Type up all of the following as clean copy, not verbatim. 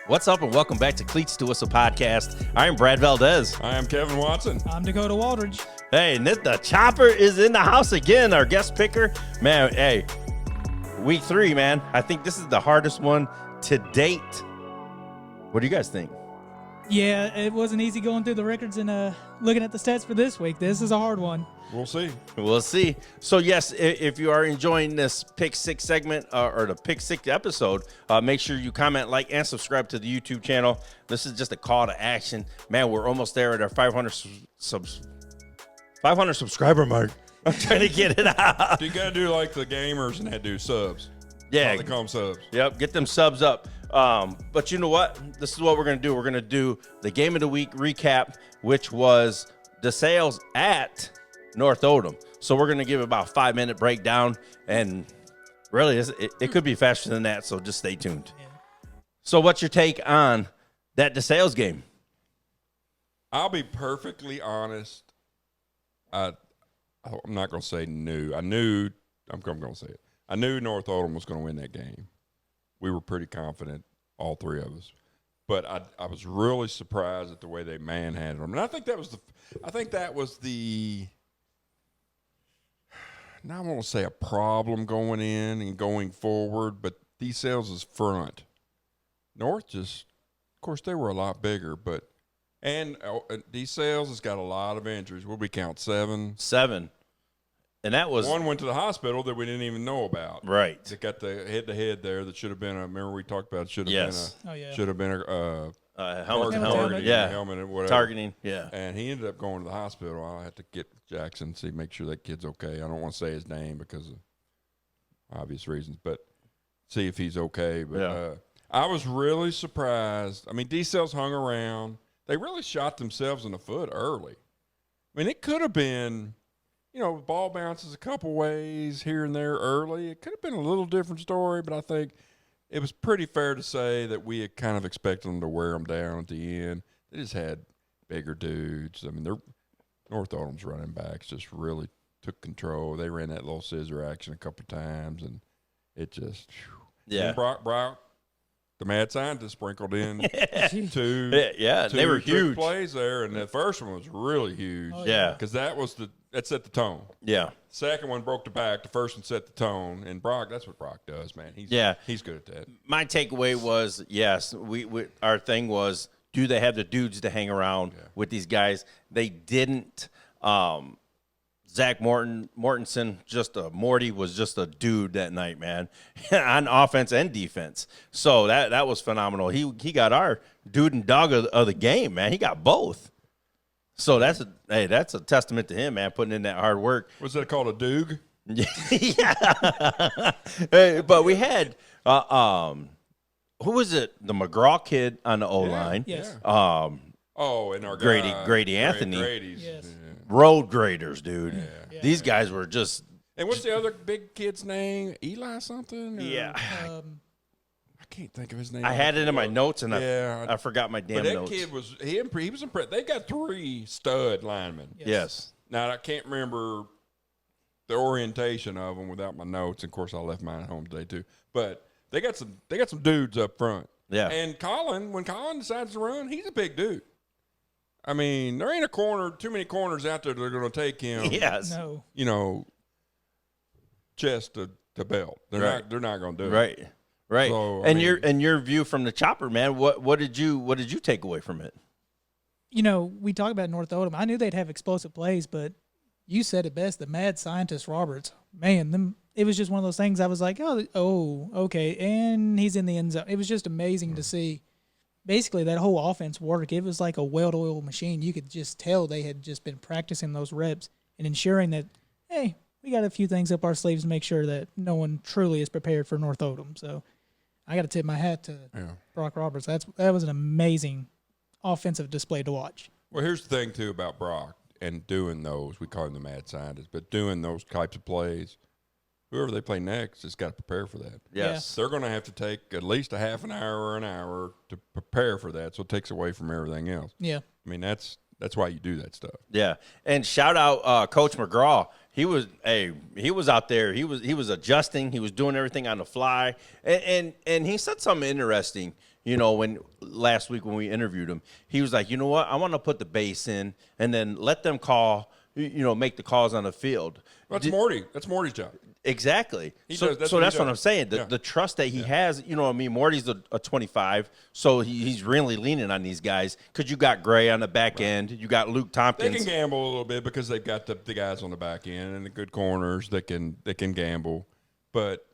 What's up and welcome back to Cleats to Whistle podcast. I am Brad Valdez. I am Kevin Watson. I'm Dakota Waldridge. Hey, and the chopper is in the house again, our guest picker. Man, hey, week 3, man. I think this is the hardest one to date. What do you guys think? Yeah, it wasn't easy going through the records and looking at the stats for this week. This is a hard one. We'll see. We'll see. So, yes, if you are enjoying this Pick 6 segment or the Pick 6 episode, make sure you comment, like, and subscribe to the YouTube channel. This is just a call to action. Man, we're almost there at our 500 subscriber mark. I'm trying to get it out. You got to do like the gamers and do subs. Yeah. They call them subs. Yep, get them subs up. But you know what? This is what we're going to do. We're going to do the Game of the Week recap, which was the sales at North Oldham. So we're going to give about a 5-minute breakdown, and really, it could be faster than that, so just stay tuned. Yeah. So what's your take on that DeSales game? I'll be perfectly honest. I'm not going to say new. I'm going to say it. I knew North Oldham was going to win that game. We were pretty confident, all three of us. But I was really surprised at the way they manhandled them. And I think that was the now I won't say a problem going in and going forward, but DeSales' front. North just, of course, they were a lot bigger, but DeSales has got a lot of injuries. What we count, 7? 7. And that was one went to the hospital that we didn't even know about. Right. It got the head-to-head there that should have been remember we talked about it should have been a helmet, helmet and whatever. Targeting, yeah. And he ended up going to the hospital. I'll have to get Jackson, make sure that kid's okay. I don't want to say his name because of obvious reasons, but see if he's okay. But I was really surprised. I mean, DeSales hung around. They really shot themselves in the foot early. I mean, it could have been, ball bounces a couple ways here and there early. It could have been a little different story, but I think it was pretty fair to say that we had kind of expected them to wear them down at the end. They just had bigger dudes. I mean, North Oldham's running backs just really took control. They ran that little scissor action a couple times, and it just yeah. And Brock, the mad scientist, sprinkled in two they were huge plays there, and the first one was really huge. Oh, yeah, because that set the tone. Yeah. Second one broke the back. The first one set the tone. And Brock, that's what Brock does, man. He's good at that. My takeaway was, yes, our thing was, do they have the dudes to hang around with these guys? They didn't. Zach Mortensen, Morty was just a dude that night, man, on offense and defense. So that was phenomenal. He got our dude and dog of the game, man. He got both. So that's a testament to him, man, putting in that hard work. Was that called a Doog? Yeah. But we had who was it? The McGraw kid on the O-line. Yes. And our Grady Anthony. Grady's. Yes. Yeah. Road graders, dude. Yeah. These guys were just. And what's the other big kid's name? Eli something? Yeah. I can't think of his name. I had it in my notes, and I forgot my damn notes. But that kid was impressed. They got 3 stud linemen. Yes. Now, I can't remember the orientation of them without my notes. Of course, I left mine at home today, too. But they got some dudes up front. Yeah. And when Colin decides to run, he's a big dude. I mean, there ain't too many corners out there that are going to take him. Yes. No. Chest to belt. They're not going to do it. Right. So, and your view from the chopper, man. What did you take away from it? We talk about North Oldham. I knew they'd have explosive plays, but you said it best. The mad scientist Roberts, man, it was just one of those things. I was like, oh, okay, and he's in the end zone. It was just amazing to see. Basically, that whole offense work. It was like a well-oiled machine. You could just tell they had just been practicing those reps and ensuring that, hey, we got a few things up our sleeves to make sure that no one truly is prepared for North Oldham. So I got to tip my hat to Brock Roberts. That was an amazing offensive display to watch. Well, here's the thing, too, about Brock and doing those. We call him the mad scientist, but doing those types of plays, whoever they play next has got to prepare for that. Yes. They're going to have to take at least a half an hour or an hour to prepare for that, so it takes away from everything else. Yeah. I mean, that's That's why you do that stuff. Yeah, and shout out Coach McGraw. He was out there. He was adjusting. He was doing everything on the fly, and he said something interesting. You know, when last week when we interviewed him, he was like, you know what, I want to put the base in and then let them call. You know, make the calls on the field. That's Morty. That's Morty's job. Exactly. That's what I'm saying. The trust that he has, you know what I mean? Morty's a 25, so he's really leaning on these guys because you got Gray on the back end. You got Luke Tompkins. They can gamble a little bit because they've got the guys on the back end and the good corners that can gamble. But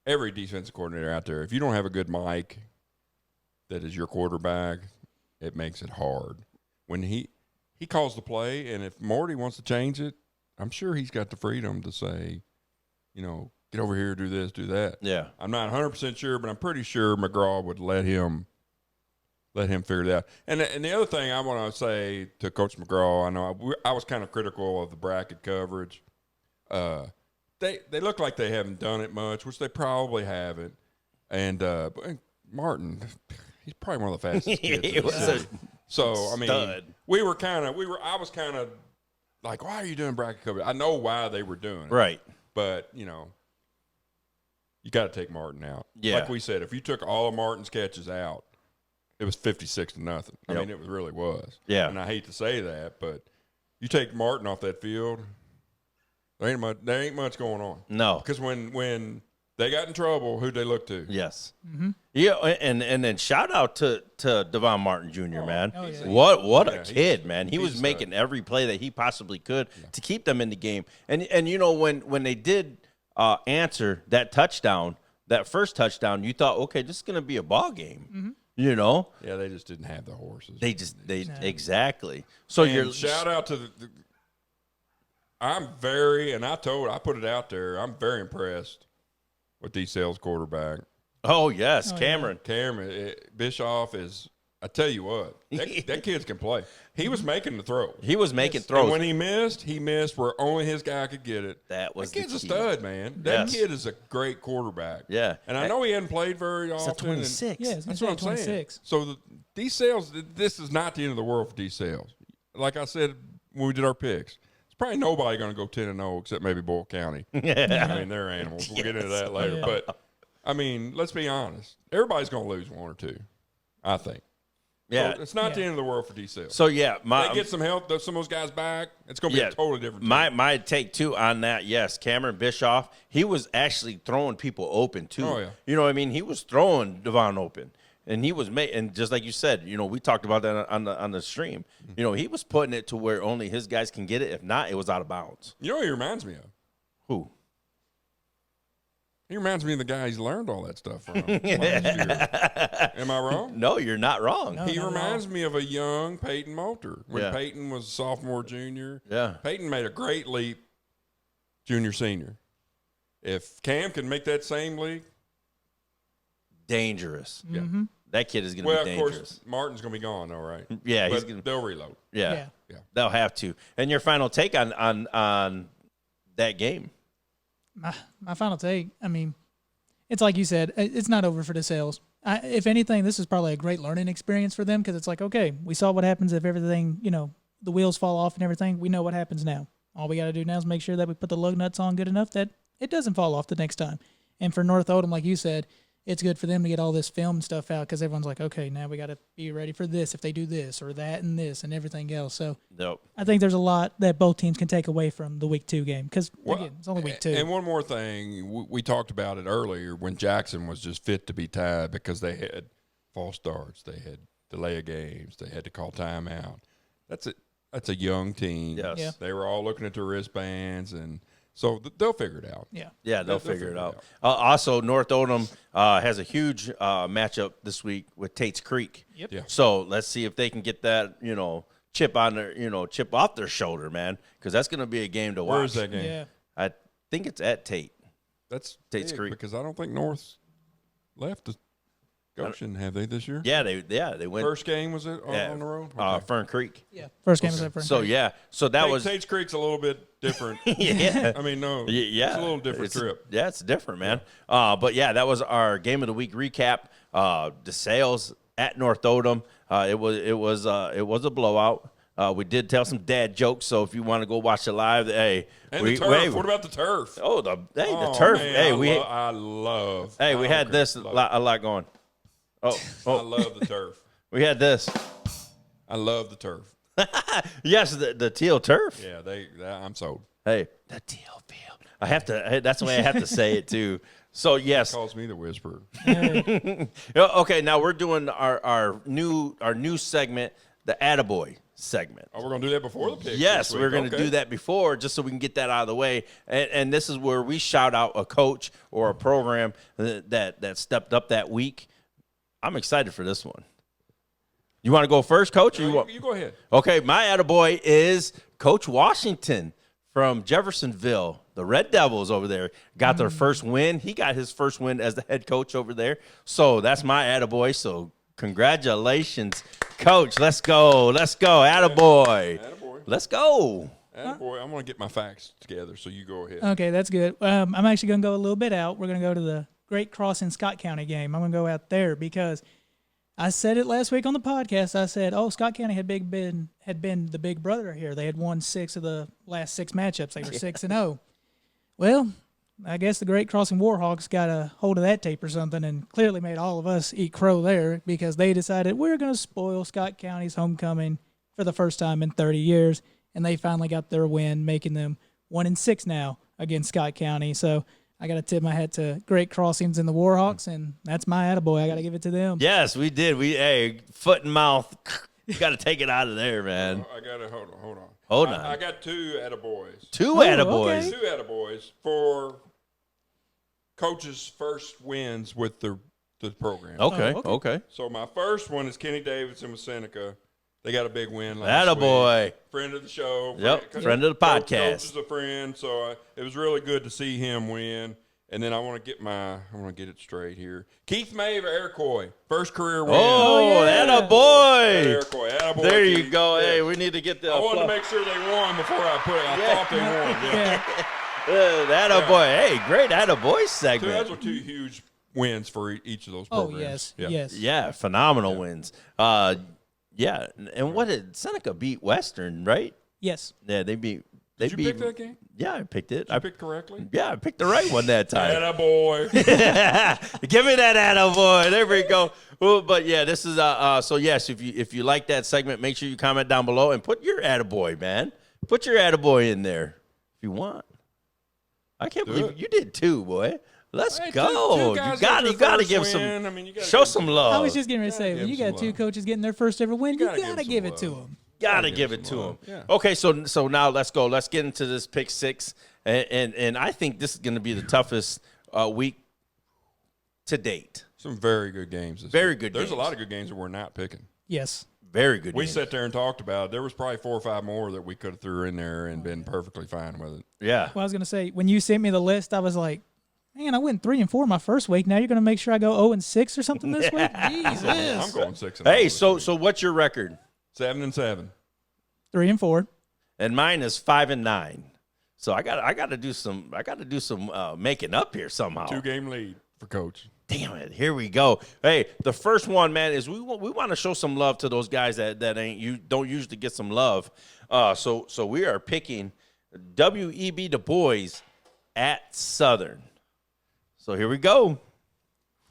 every defensive coordinator out there, if you don't have a good Mike that is your quarterback, it makes it hard. When he calls the play, and if Morty wants to change it, I'm sure he's got the freedom to say, you know, get over here, do this, do that. Yeah. I'm not 100% sure, but I'm pretty sure McGraw would let him figure it out. And the other thing I want to say to Coach McGraw, I know I was kind of critical of the bracket coverage. They look like they haven't done it much, which they probably haven't. And but Martin, he's probably one of the fastest kids in the city. So I mean, I was kind of like, why are you doing bracket coverage? I know why they were doing it, Right. But you know, you got to take Martin out. Yeah. Like we said, if you took all of Martin's catches out, it was 56-0. I mean, it really was. Yeah. And I hate to say that, but you take Martin off that field, there ain't much going on. No. Because when they got in trouble, who'd they look to? Yes. Mm-hmm. Yeah, and then shout out to Devon Martin Jr., man. Oh, yeah. What a kid, man. He was making every play that he possibly could to keep them in the game. And you know, when they did answer that touchdown, that first touchdown, you thought, okay, this is going to be a ball game. Mm-hmm. You know? Yeah, they just didn't have the horses. Exactly. So and shout out to I put it out there, I'm very impressed with D-Sale's quarterback. Oh, yes, Cameron. Yeah. Cameron, Bischoff is, I tell you what, that kid can play. He was making the throw. He was making throws. And when he missed where only his guy could get it. That kid's a stud, man. That kid is a great quarterback. Yeah. And I know he hadn't played very often. He's 26. Yeah, that's what I'm 26. saying. So D-Sales, this is not the end of the world for D-Sales. Like I said when we did our picks, it's probably nobody going to go 10-0 except maybe Boyle County. Yeah. I mean, they're animals. We'll get into that later. Yeah. But, I mean, let's be honest. Everybody's going to lose one or two, I think. Yeah. So it's not the end of the world for D-Sales. So, yeah. They get some help, some of those guys back, it's going to be a totally different team. My take, too, on that, yes, Cameron Bischoff, he was actually throwing people open, too. Oh, yeah. You know what I mean? He was throwing Devon open. And he was and just like you said, you know, we talked about that on the stream. You know, he was putting it to where only his guys can get it. If not, it was out of bounds. You know what he reminds me of? Who? He reminds me of the guy he's learned all that stuff from last year. Am I wrong? No, you're not wrong. No, he reminds me of a young Peyton Moulter when Peyton was a sophomore, junior. Yeah. Peyton made a great leap, junior, senior. If Cam can make that same leap, dangerous. Yeah. Mm-hmm. That kid is going to be dangerous. Of course, Martin's going to be gone, though, right? Yeah, but they'll reload. Yeah, they'll have to. And your final take on that game? My final take, I mean, it's like you said, it's not over for the sales. If anything, this is probably a great learning experience for them because it's like, okay, we saw what happens if everything, you know, the wheels fall off and everything. We know what happens now. All we got to do now is make sure that we put the lug nuts on good enough that it doesn't fall off the next time. And for North Oldham, like you said, it's good for them to get all this film and stuff out because everyone's like, okay, now we got to be ready for this if they do this or that and this and everything else. So I think there's a lot that both teams can take away from the week 2 game because, again, it's only week 2. And one more thing, we talked about it earlier when Jackson was just fit to be tied because they had false starts, they had delay of games, they had to call timeout. That's a young team. Yes. Yeah. They were all looking at their wristbands and – so they'll figure it out. Yeah, they'll figure it out. Also, North Oldham has a huge matchup this week with Tate's Creek. Yep. Yeah. So let's see if they can get that, chip off their shoulder, man, because that's going to be a game to watch. Where is that game? Yeah. I think it's at Tate. That's Tate's big Creek because I don't think North's left the Goshen, have they this year? Yeah, they went. First game was it on the road? Okay. Fern Creek. Yeah. First game was at Fern Creek. So that was Tate's Creek's a little bit different. Yeah. I mean, no. Yeah. It's a little different trip. Yeah, it's different, man. But yeah, that was our game of the week recap. DeSales at North Oldham. It was a blowout. We did tell some dad jokes, so if you want to go watch it live, hey. And the turf. What about the turf? Oh, the turf. Man, hey, I love. Hey, we had this a lot going. Oh, I love the turf. We had this. I love the turf. Yes, the teal turf. Yeah, I'm sold. Hey, the teal field. I have to. That's the way I have to say it too. So yes, Calls me the whisperer. Okay, now we're doing our new segment, the Attaboy segment. Oh, we're gonna do that before the pick. Yes, we're going to Okay. do that before, just so we can get that out of the way. And this is where we shout out a coach or a program that stepped up that week. I'm excited for this one. You want to go first, Coach? No, you go ahead. Okay, my attaboy is Coach Washington from Jeffersonville. The Red Devils over there got their first win. He got his first win as the head coach over there. So that's my attaboy. So congratulations, Coach. Let's go. Let's go. Attaboy. Attaboy. Let's go. Attaboy. I'm gonna get my facts together, so you go ahead. Okay, that's good. I'm actually going to go a little bit out. We're going to go to the Great Crossing Scott County game. I'm going to go out there because I said it last week on the podcast. I said, Scott County had been the big brother here. They had won 6 of the last 6 matchups. They were 6-0. Well, I guess the Great Crossing Warhawks got a hold of that tape or something and clearly made all of us eat crow there because they decided we're going to spoil Scott County's homecoming for the first time in 30 years, and they finally got their win, making them 1-6 now against Scott County. So I got to tip my hat to Great Crossings and the Warhawks, and that's my attaboy. I got to give it to them. Yes, we did. Foot and mouth. You got to take it out of there, man. I gotta hold on. Hold on. I got 2 attaboys. Two attaboys. okay. 2 attaboys for coaches' first wins with the program. Okay, Oh, okay. So my first one is Kenny Davidson with Seneca. They got a big win last Attaboy. week. Friend of the show. Yep, friend of the Coach podcast. is a friend, so it was really good to see him win. And then I want to get it straight here. Keith May of Iroquois, first career win. Oh, yeah. attaboy. Iroquois, attaboy. There you Keith. go. Yeah. Hey, we need to get the I wanted to make sure they won before I put it. I thought they won. Yeah. attaboy. Hey, great attaboy Those segment. were 2 huge wins for each of those Oh, programs. yes. Yeah, phenomenal wins. Yeah, and what did Seneca beat Western, right? Yes. Yeah, they beat. Did you pick that game? Yeah, I picked it. I picked correctly. I picked the right one that time. Attaboy. Give me that attaboy. There we go. Well, but yeah, this is so yes, if you like that segment, make sure you comment down below and put your attaboy, man. Put your attaboy in there if you want. I can't Do believe it. you did too, boy. Let's Hey, go. two guys You got their to first give win. some. I mean, you gotta Show give some them- love. I was just getting ready to say, Gotta when you give got some 2 love. coaches getting their first ever win, you gotta got to give give some it to love. them. Gotta give give it some to love. him. Yeah. Okay, so now let's go. Let's get into this pick 6, and I think this is going to be the toughest week to date. Some very good games. Very good There's games. a lot of good games that we're not picking. Yes. Very good. We games. sat there and talked about it. There was probably 4 or 5 more that we could have threw in there and been perfectly fine with it. Yeah. Well, I was going to say, when you sent me the list, I was like, man, I went 3-4 my first week. Now you're going to make sure I go 0-6 or something this week? I'm Jesus. going 6. Hey, so what's your record? 7-7. 3-4. And mine is 5-9. So I got to do some making up here somehow. 2-game lead for coach. Damn it! Here we go. Hey, the first one, man, is we want to show some love to those guys that don't usually get some love. So we are picking W.E.B. DuBois at Southern. So here we go.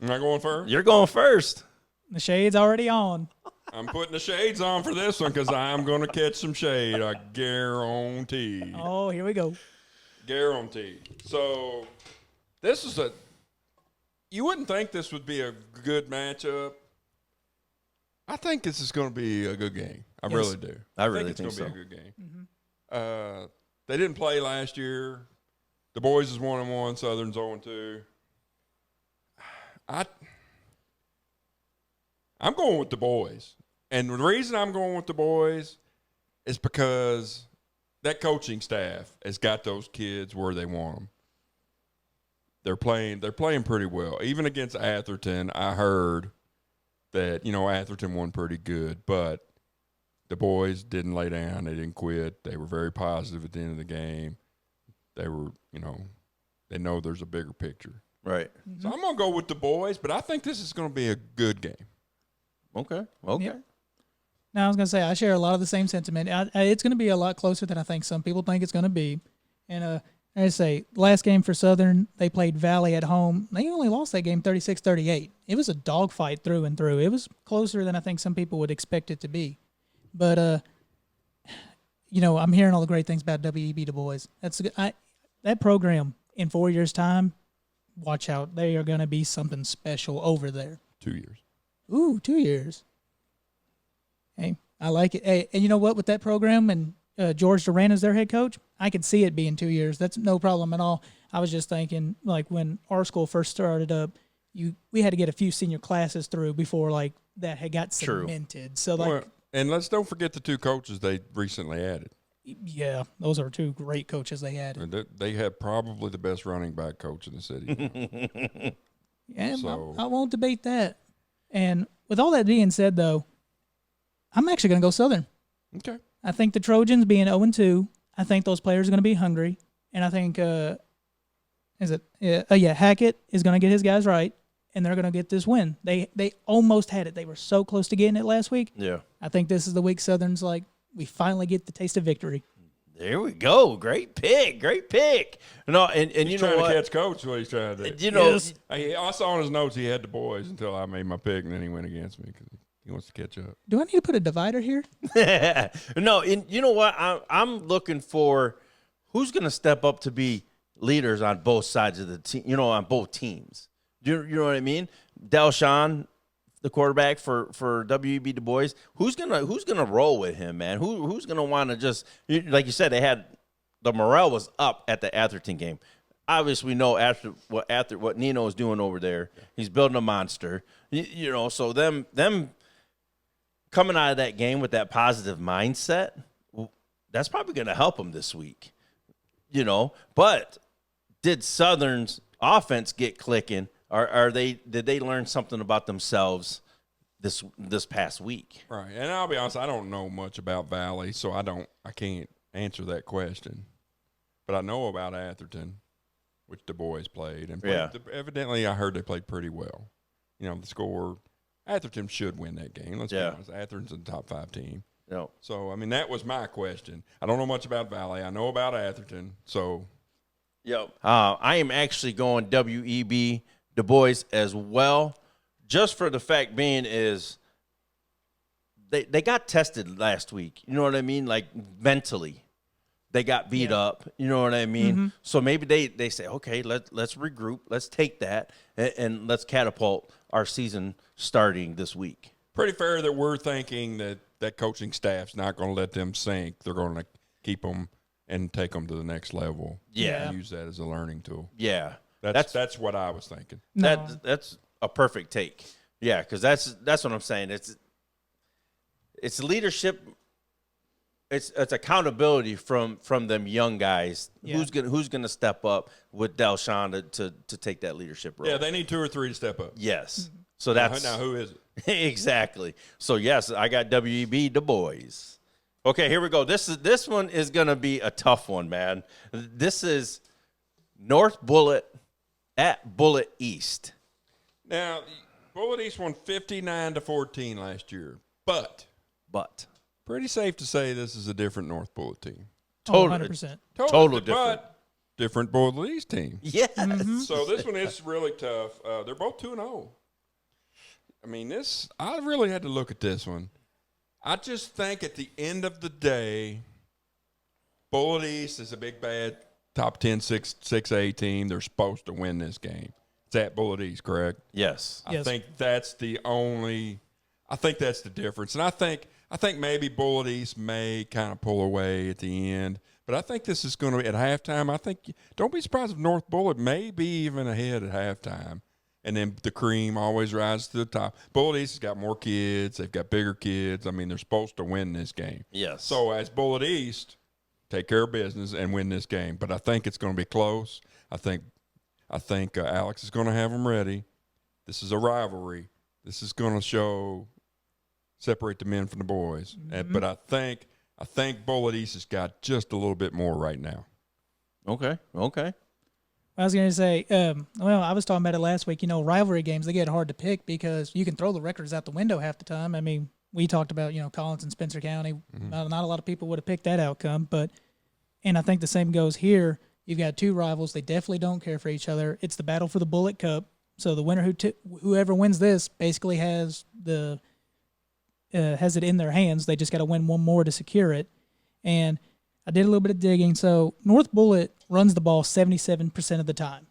Am I going first? You're going first. The shade's already on. I'm putting the shades on for this one because I'm going to catch some shade. I guarantee. Oh, here we go. Guarantee. So this is you wouldn't think this would be a good matchup. I think this is going to be a good game. I Yes. really do. I really think it's think going to be a good game. They didn't play last year. The boys is 1-1. Southern's 0-2. I'm going with the boys. And the reason I'm going with the boys is because that coaching staff has got those kids where they want them. They're playing pretty well. Even against Atherton, I heard that, Atherton won pretty good, but the boys didn't lay down. They didn't quit. They were very positive at the end of the game. They were, they know there's a bigger picture. Right. So I'm going to go with the boys, but I think this is going to be a good game. Okay. Yep. Now, I was going to say, I share a lot of the same sentiment. It's going to be a lot closer than I think some people think it's going to be. And I say, last game for Southern, they played Valley at home. They only lost that game 36-38. It was a dogfight through and through. It was closer than I think some people would expect it to be. But, I'm hearing all the great things about WEB DuBois. That program in 4 years' time, watch out. They are going to be something special over there. 2 years. Ooh, 2 years. Hey, I like it. Hey, and you know what? With that program and George Durant as their head coach, I could see it being 2 years. That's no problem at all. I was just thinking, like, when our school first started up, we had to get a few senior classes through before, like, that had got cemented. So, like, and let's don't forget the two coaches they recently added. Yeah, those are two great coaches they added. And they have probably the best running back coach in the city. Yeah, so. I won't debate that. And with all that being said, though, I'm actually going to go Southern. Okay. I think the Trojans being 0-2, I think those players are going to be hungry. And I think, Hackett is going to get his guys right, and they're going to get this win. They almost had it. They were so close to getting it last week. Yeah. I think this is the week Southern's like, we finally get the taste of victory. There we go. Great pick. No, and he's you know what? trying to catch coach. What he's trying to do. You know, I saw on his notes he had the boys until I made my pick, and then he went against me because he wants to catch up. Do I need to put a divider here? No, and you know what? I'm looking for who's going to step up to be leaders on both sides of the team. On both teams. You know what I mean? Delshawn, the quarterback for WEB DuBois, who's gonna roll with him, man? Who's gonna want to just, like you said, the morale was up at the Atherton game. Obviously, we know after what Nino is doing over there, he's building a monster. So them coming out of that game with that positive mindset, that's probably gonna help them this week. But did Southern's offense get clicking? Did they learn something about themselves this past week? Right, and I'll be honest, I don't know much about Valley, so I can't answer that question. But I know about Atherton, which DuBois played, and evidently I heard they played pretty well. The score, Atherton should win that game. Let's be honest, Atherton's in the top 5 team. No. So that was my question. I don't know much about Valley. I know about Atherton. So, I am actually going WEB DuBois as well, just for the fact being is they got tested last week. You know what I mean? Like mentally, they got beat up. You know what I mean? Mm-hmm. So maybe they say, okay, let's regroup, let's take that, and let's catapult our season starting this week. Pretty fair that we're thinking that coaching staff's not going to let them sink. They're going to keep them and take them to the next level. Yeah, and use that as a learning tool. Yeah. That's what I was thinking. No. That's a perfect take. Yeah, because that's what I'm saying. It's leadership. It's accountability from them young guys. Yeah. Who's gonna step up with Delshawn to take that leadership role? Yeah, they need 2 or 3 to step up. Yes. So that's now who is it? Exactly. So yes, I got WEB DuBois. Okay, here we go. This one is gonna be a tough one, man. This is North Bullitt at Bullitt East. Now, Bullitt East won 59-14 last year, but pretty safe to say this is a different North Bullitt team. Totally, 100%. Totally different. But different Bullitt East team. Yes. Mm-hmm. So this one is really tough. They're both 2-0. I really had to look at this one. I just think at the end of the day, Bullitt East is a big, bad top 10, 6A team. They're supposed to win this game. It's at Bullitt East, correct? Yes. I think that's the difference. And I think maybe Bullitt East may kind of pull away at the end. But I think this is going to be at halftime. Don't be surprised if North Bullitt may be even ahead at halftime. And then the cream always rises to the top. Bullitt East has got more kids. They've got bigger kids. They're supposed to win this game. Yes. So as Bullitt East, take care of business and win this game. But I think it's going to be close. I think Alex is going to have them ready. This is a rivalry. This is going to separate the men from the boys. Mm-hmm. But I think Bullitt East has got just a little bit more right now. Okay. I was going to say, I was talking about it last week. Rivalry games, they get hard to pick because you can throw the records out the window half the time. we talked about, Collins and Spencer County. Not a lot of people would have picked that outcome, and I think the same goes here. You've got two rivals. They definitely don't care for each other. It's the battle for the Bullitt Cup. So the winner, whoever wins this, basically has it in their hands. They just got to win one more to secure it. And I did a little bit of digging. So North Bullitt runs the ball 77% of the time.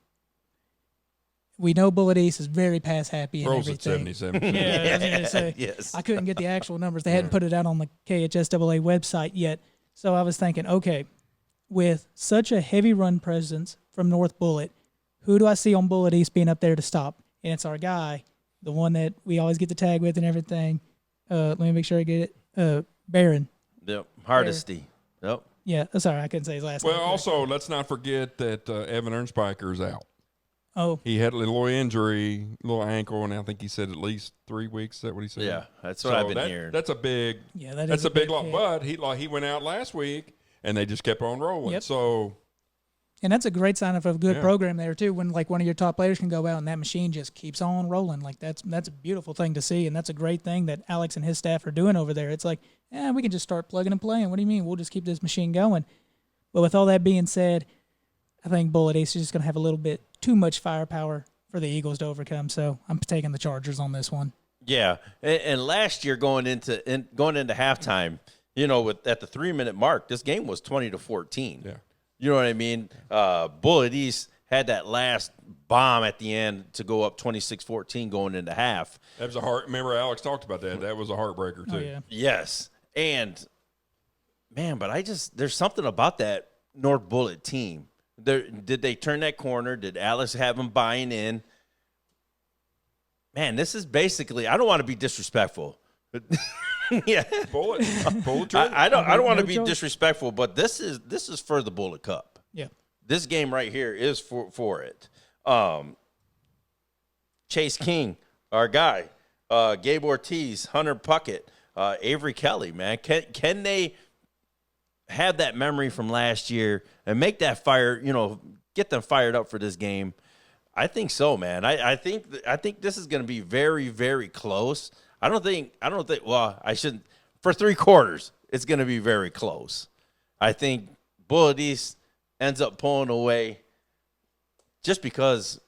We know Bullitt East is very pass happy and Throws everything. at 77%. Yeah, I was going to say. Yes. I couldn't get the actual numbers. They hadn't put it out on the KHSAA website yet. So I was thinking, okay, with such a heavy run presence from North Bullitt, who do I see on Bullitt East being up there to stop? And it's our guy, the one that we always get the tag with and everything. Let me make sure I get it. Barron. Yep. Hardesty. Yep. Yeah. Sorry, I couldn't say his last name. Well, also, let's not forget that Evan Ernspiker's out. Oh. He had a little injury, little ankle, and I think he said at least 3 weeks. Is that what he said? Yeah, that's what I've been hearing. That's a big. Yeah, that that's is a big loss. hit. But he went out last week, and they just kept on rolling. Yep. So. And that's a great sign of a good Yeah. program there too. When one of your top players can go out and that machine just keeps on rolling, that's a beautiful thing to see, and that's a great thing that Alex and his staff are doing over there. It's like, we can just start plugging and playing. What do you mean? We'll just keep this machine going. But with all that being said, I think Bullitt East is just going to have a little bit too much firepower for the Eagles to overcome. So I'm taking the Chargers on this one. Yeah, and last year going into halftime, at the 3-minute mark, this game was 20-14. Yeah. You know what I mean? Bullitt East had that last bomb at the end to go up 26-14 going into half. That was remember Alex talked about that. That was a heartbreaker too. Oh, yeah. Yes. And, man, but there's something about that North Bullitt team. Did they turn that corner? Did Alex have them buying in? Man, this is basically, I don't want to be disrespectful. Yeah. Bullitt. I don't want to No be choice. disrespectful, but this is for the Bullitt Cup. Yeah. This game right here is for it. Chase King, our guy, Gabe Ortiz, Hunter Puckett, Avery Kelly, man. Can they have that memory from last year and make that fire, get them fired up for this game? I think so, man. I think this is going to be very, very close. I don't think, well, I shouldn't, for 3 quarters, it's going to be very close. I think Bullitt East ends up pulling away just because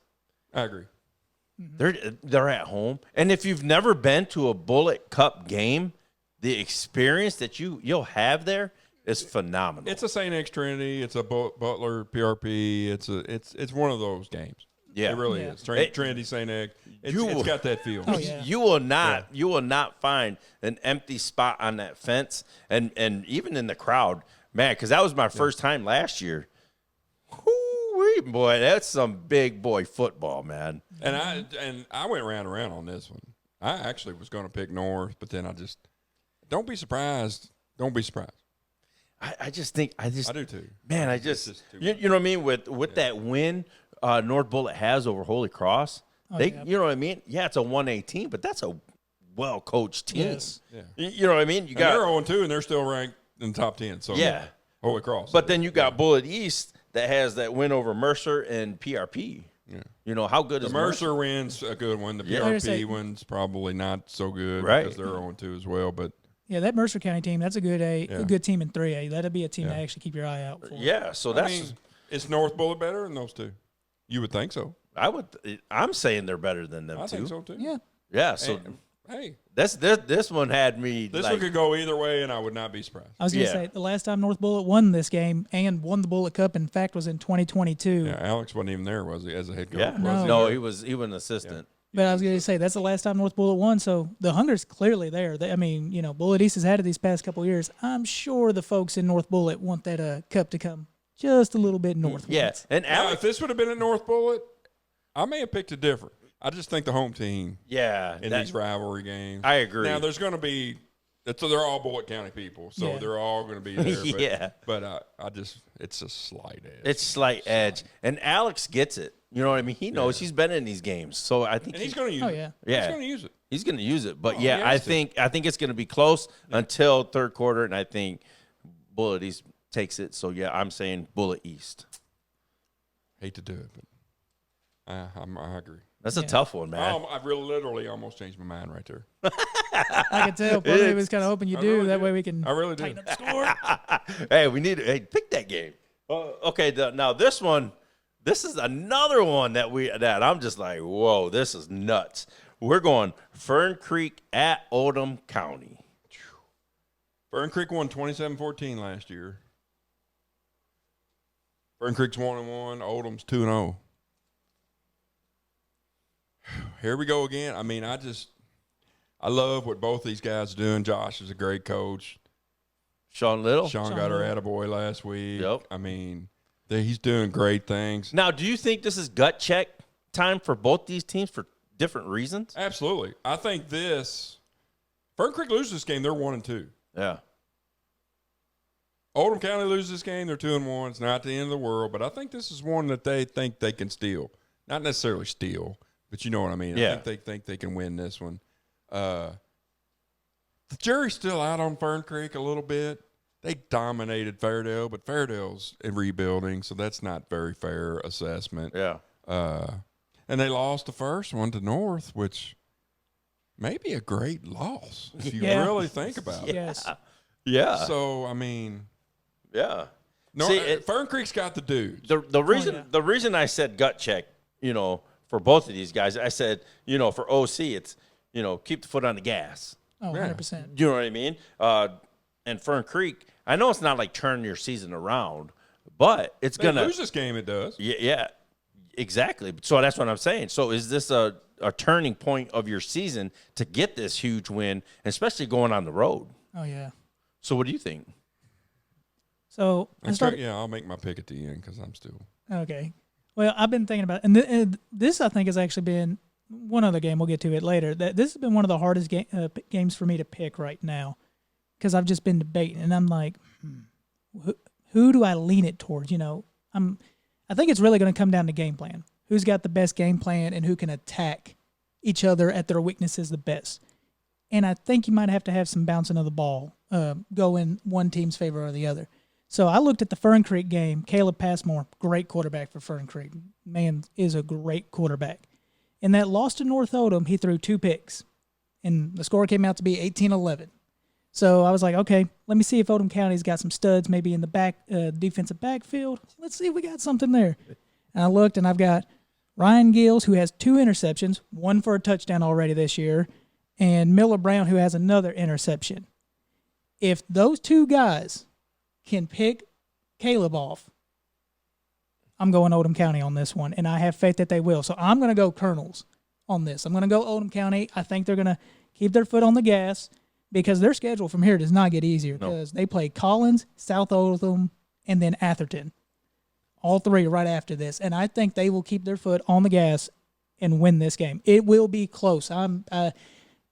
I agree. they're at home. And if you've never been to a Bullitt Cup game, the experience that you'll have there is phenomenal. It's a St. X Trinity. It's a Butler PRP. It's one of those games. Yeah. It really Yeah. is. Trinity St. X. It's got that feel. Oh, yeah. You will not find an empty spot on that fence, and even in the crowd, man. Because that was my first time last year. Whoo-wee, boy, that's some big boy football, man. And I went round and round on this one. I actually was going to pick North, but then I just don't be surprised. Don't be surprised. I just think I do too. Man, It's just too you know what I mean with that win North Bullitt has over Holy Cross. Yeah. You know what I mean? Yeah, it's a 1-18, but that's a well coached team. Yes. Yeah. You know what I mean? You They're got 0-2, and they're still ranked in the top 10. So Yeah. Holy Cross. but then you got Bullitt East that has that win over Mercer and PRP. Yeah. How good the is Mercer wins a good one. The Yeah. Like I PRP say- one's probably not so good Right. because they're 0-2 as well. But Yeah, that Mercer County team, that's a good Yeah. a good team in 3A. That'll be a team Yeah. to actually keep your eye out for. Yeah, so I that's mean, is North Bullitt better than those two? You would think so. I'm saying they're better than them I too. think so too. Yeah. Yeah, so And, hey, this one had me this like, one could go either way, and I would not be surprised. I was going to Yeah. say, the last time North Bullitt won this game and won the Bullitt Cup, in fact, was in 2022. Yeah, Alex wasn't even there, was he, as a head coach? yeah. Was he? No, he was an assistant. But I was going to say, that's the last time North Bullitt won, so the hunger's clearly there. Bullitt East has had it these past couple of years. I'm sure the folks in North Bullitt want that cup to come just a little bit northwards. Yeah, and Now, Alex, if this would have been at North Bullitt, I may have picked it different. I just think the home team yeah, in these rivalry games. I agree. Now, there's going to be so they're all Bullitt County people, so Yeah. they're all going to be there. But, Yeah. But it's a slight edge. it's slight edge, and Alex gets it. You know what I mean? He knows he's been in these games, so I think and he's going to use Oh, it. yeah. Yeah. He's going to use it. he's going to use it. But he yeah, has to. I think it's going to be close until third quarter, and I think Bullitt East takes it. So yeah, I'm saying Bullitt East. Hate to do it, but I agree. That's a tough one, man. I really literally almost changed my mind right there. I could tell. Probably was kind of hoping you do. really That did. way we can I really tighten did. up the score. Hey, pick that game. Okay, now this one, this is another one that I'm just like, whoa, this is nuts. We're going Fern Creek at Oldham County. Fern Creek won 27-14 last year. Fern Creek's 1-1. Oldham's 2-0. Here we go again. I mean, I love what both these guys are doing. Josh is a great coach. Sean Little. Sean got her attaboy last week. Yep. I mean, he's doing great things. Now, do you think this is gut check time for both these teams for different reasons? Absolutely. I think Fern Creek loses this game, they're 1-2. Yeah. Oldham County loses this game, they're 2-1. It's not the end of the world, but I think this is one that they think they can steal. Not necessarily steal, but you know what I mean. Yeah. I think they think they can win this one. The jury's still out on Fern Creek a little bit. They dominated Fairdale, but Fairdale's in rebuilding, so that's not very fair assessment. Yeah. And they lost the first one to North, which may be a great loss if you really think about it. Yes. Yeah. So, I mean, yeah. no, See, Fern Creek's got the dudes. The reason I said gut check, for both of these guys, I said, for OC, it's, keep the foot on the gas. Oh, 100%. You know what I mean? And Fern Creek, I know it's not like turning your season around, but it's They going to lose this game, it does. Yeah, exactly. So that's what I'm saying. So is this a turning point of your season to get this huge win, especially going on the road? Oh, yeah. So what do you think? So I'll make my pick at the end because I'm still. Okay. Well, I've been thinking about it. And this, I think, has actually been one other game. We'll get to it later. This has been one of the hardest games for me to pick right now because I've just been debating. And I'm like, who do I lean it towards? I think it's really going to come down to game plan. Who's got the best game plan and who can attack each other at their weaknesses the best. And I think you might have to have some bouncing of the ball go in one team's favor or the other. So I looked at the Fern Creek game. Caleb Passmore, great quarterback for Fern Creek. Man is a great quarterback. In that loss to North Oldham, he threw 2 picks, and the score came out to be 18-11. So I was like, okay, let me see if Oldham County's got some studs maybe in the defensive backfield. Let's see if we got something there. And I looked, and I've got Ryan Gills, who has 2 interceptions, 1 for a touchdown already this year, and Miller Brown, who has another interception. If those 2 guys can pick Caleb off, I'm going Oldham County on this one, and I have faith that they will. So I'm going to go Colonels on this. I'm going to go Oldham County. I think they're going to keep their foot on the gas because their schedule from here does not get easier because they play Collins, South Oldham, and then Atherton. All 3 right after this, and I think they will keep their foot on the gas and win this game. It will be close. It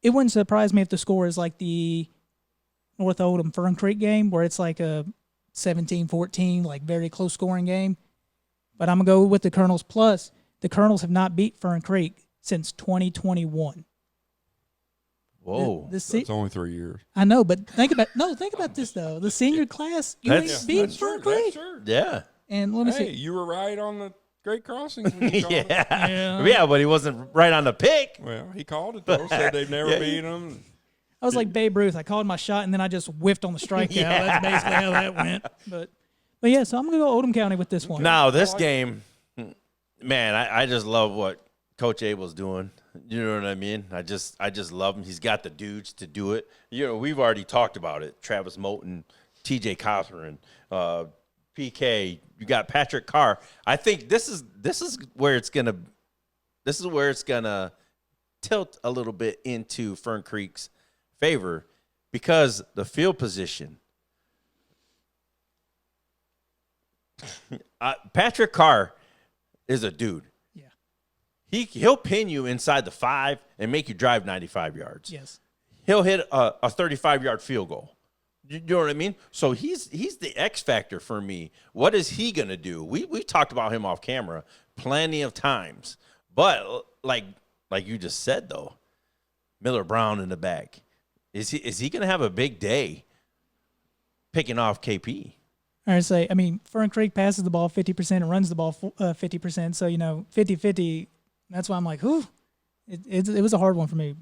wouldn't surprise me if the score is like the North Oldham Fern Creek game where it's like a 17-14, like very close scoring game. But I'm going to go with the Colonels. Plus, the Colonels have not beat Fern Creek since 2021. Whoa. It's only 3 years. I know, but think about this, though. The senior class, you ain't beat Fern Creek. Yeah. And let me see. You were right on the Great Crossings. When you called it. Yeah, but he wasn't right on the pick. Well, he called it, though. Said they've never beat them. I was like Babe Ruth. I called my shot, and then I just whiffed on the strikeout. That's basically how that went. But yeah, so I'm going to go Oldham County with this one. Now, this game, man, I just love what Coach Abel's doing. You know what I mean? I just love him. He's got the dudes to do it. We've already talked about it. Travis Moulton, TJ Cothran, PK. You got Patrick Carr. I think this is where it's gonna tilt a little bit into Fern Creek's favor because the field position. Patrick Carr is a dude. Yeah. He'll pin you inside the 5 and make you drive 95 yards. Yes. He'll hit a 35-yard field goal. You know what I mean? So he's the X factor for me. What is he gonna do? We talked about him off camera plenty of times, but like you just said though, Miller Brown in the back, is he gonna have a big day picking off KP? All right, Fern Creek passes the ball 50% and runs the ball 50%. So 50-50 That's why I'm like, whew. It was a hard one for me.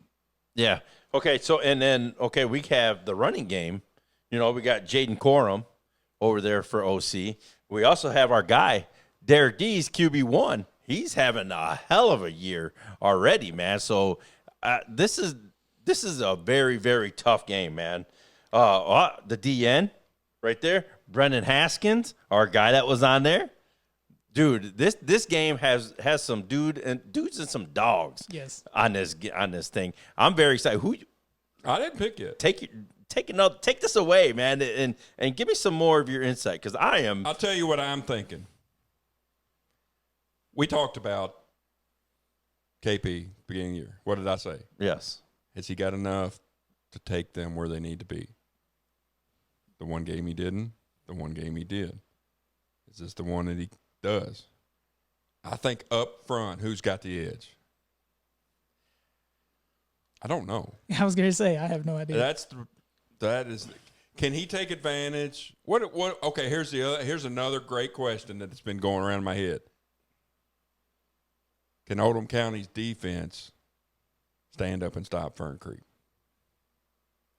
Yeah. Okay. So and then we have the running game. You know, we got Jaden Corum over there for OC. We also have our guy Derek D's QB1. He's having a hell of a year already, man. So this is a very, very tough game, man. The DN right there, Brendan Haskins, our guy that was on there. Dude, this game has some dudes and some dogs. Yes. On this thing. I'm very excited. I didn't pick it. Take this away, man, and give me some more of your insight because I'll tell you what I'm thinking. We talked about KP beginning of the year. What did I say? Yes. Has he got enough to take them where they need to be? The one game he didn't, the one game he did. Is this the one that he does? I think up front, who's got the edge? I don't know. I was going to say, I have no idea. Can he take advantage? What okay, here's another great question that's been going around in my head. Can Oldham County's defense stand up and stop Fern Creek?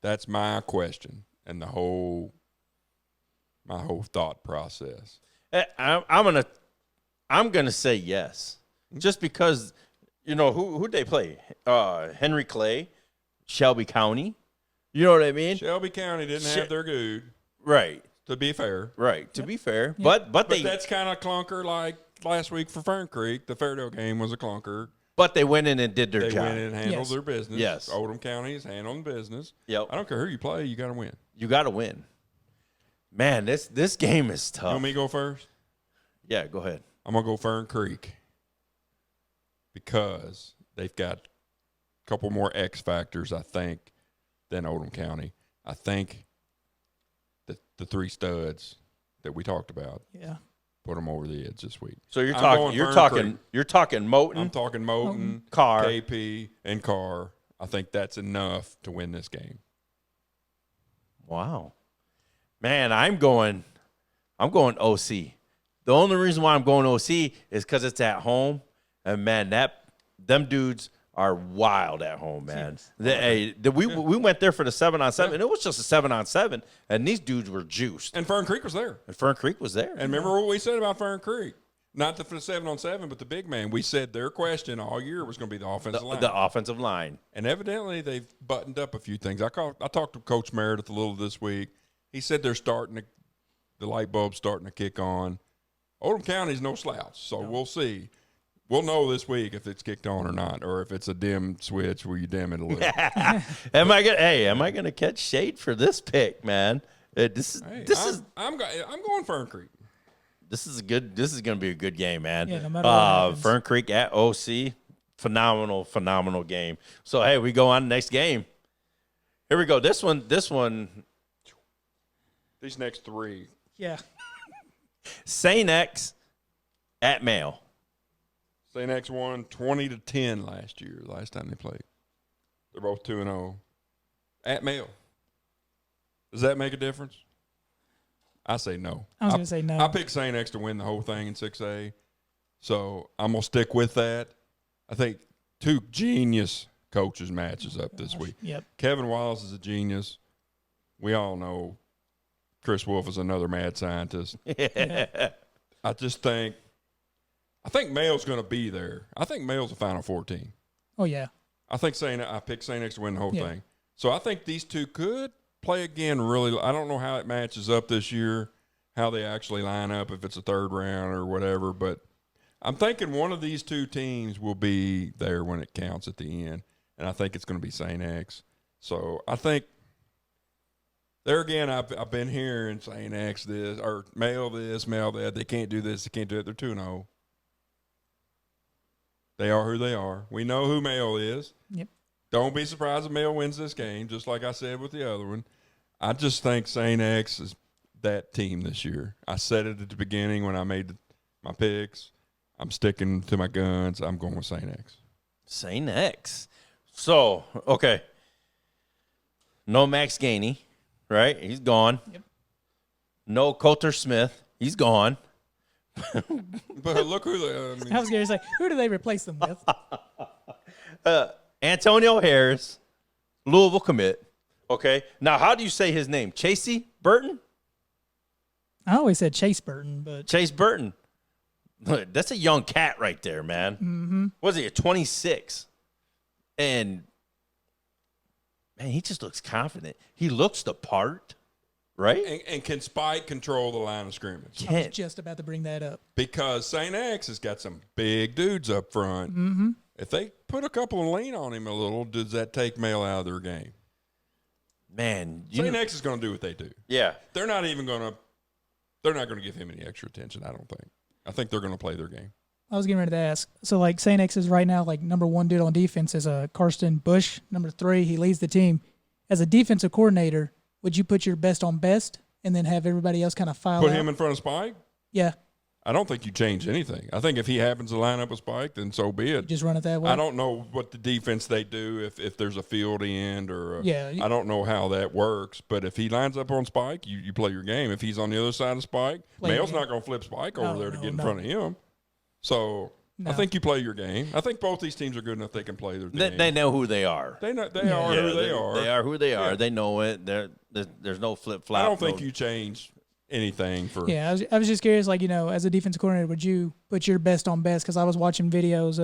That's my question and my whole thought process. I'm gonna say yes, just because you know who they play. Henry Clay, Shelby County. You know what I mean? Shelby County didn't have their good. Right. To be fair. Right. To be fair. Yeah. But that's kind of clunker like last week for Fern Creek. The Fairdale game was a clunker. But they went in and did their They job. went in and handled Yes. their business. Yes. Oldham County is handling business. Yep. I don't care who you play, you got to win. You got to win. Man, this game is You tough. want me to go first? Yeah, go ahead. I'm going to go Fern Creek because they've got a couple more X factors, I think, than Oldham County. I think that the three studs that we talked about Yeah. put them over the edge this week. So you're I'm talking going you're Fern talking Creek. you're talking Moten, I'm talking Moten, Carr. KP, and Carr. I think that's enough to win this game. Wow. Man, I'm going OC. The only reason why I'm going OC is because it's at home. And man, them dudes are wild at home, man. We went there for the 7-on-7, and it was just a 7-on-7, and these dudes were juiced. And Fern Creek was there. And Fern Creek was there. And remember what we said about Fern Creek? Not for the 7-on-7, but the big man. We said their question all year was going to be the offensive line. The offensive line. And evidently they've buttoned up a few things. I talked to Coach Meredith a little this week. He said they're the light bulb's starting to kick on. Oldham County's no slouch, so we'll see. We'll know this week if it's kicked on or not, or if it's a dim switch where you dim it a little. Am I gonna catch shade for this pick, man? I'm going Fern Creek. This is gonna be a good game, man. Yeah, no matter what happens. Fern Creek at OC, phenomenal game. So hey, we go on to the next game. Here we go. This one. These next three. Yeah. St. St. X X at Mayo. won 20-10 last time they played. They're both 2-0 at Mayo. Does that make a difference? I say no. I was going to say no. I picked St. X to win the whole thing in 6A, so I'm going to stick with that. I think two genius coaches matches up this week. Yep. Kevin Wiles is a genius. We all know Chris Wolf is another mad scientist. I think Mayo's going to be there. I think Mayo's a Final Four team. Oh, yeah. I picked St. X to win the whole Yeah. thing. So I think these two could play again really. I don't know how it matches up this year, how they actually line up, if it's a third round or whatever. But I'm thinking one of these two teams will be there when it counts at the end. And I think it's going to be St. X. So I think there again, I've been hearing St. X this, or Mayo this, Mayo that. They can't do this, they can't do it. They're 2-0. They are who they are. We know who Mayo is. Yep. Don't be surprised if Mayo wins this game, just like I said with the other one. I just think St. X is that team this year. I said it at the beginning when I made my picks. I'm sticking to my guns. I'm going with St. X. St. X. So, okay. No Max Gainey, right? He's gone. Yep. No Coulter Smith. He's gone. But look who they. I was going to say, who do they replace them with? Antonio Harris, Louisville commit. Okay. Now, how do you say his name? Chasey Burton? I always said Chase Burton, but Chase Burton. Look, that's a young cat right there, man. Mm-hmm. Was he 26? And, man, he just looks confident. He looks the part, right? And can Spike control the line of scrimmage? I was just about to bring that up. Because St. X has got some big dudes up front. Mm-hmm. If they put a couple of lean on him a little, does that take Mail out of their game? Man. St. X is going to do what they do. Yeah. They're not going to give him any extra attention, I don't think. I think they're going to play their game. I was getting ready to ask. So, like, St. X is right now, like, number one dude on defense is Karsten Bush. Number 3, he leads the team. As a defensive coordinator, would you put your best on best and then have everybody else kind of file Put out? him in front of Spike? Yeah. I don't think you change anything. I think if he happens to line up with Spike, then so be it. Just run it that way? I don't know what the defense they do if there's a field end or I don't know how that works. But if he lines up on Spike, you play your game. If he's on the other side of Spike, Mail's not going to flip Spike over there to get in front of him. So I think you play your game. I think both these teams are good enough they can play their game. They know who they are. They are who they are. They are who they are. Yeah. They know it. There's no flip-flop. I don't think you change anything for. Yeah, I was just curious, like, as a defensive coordinator, would you put your best on best? Because I was watching videos,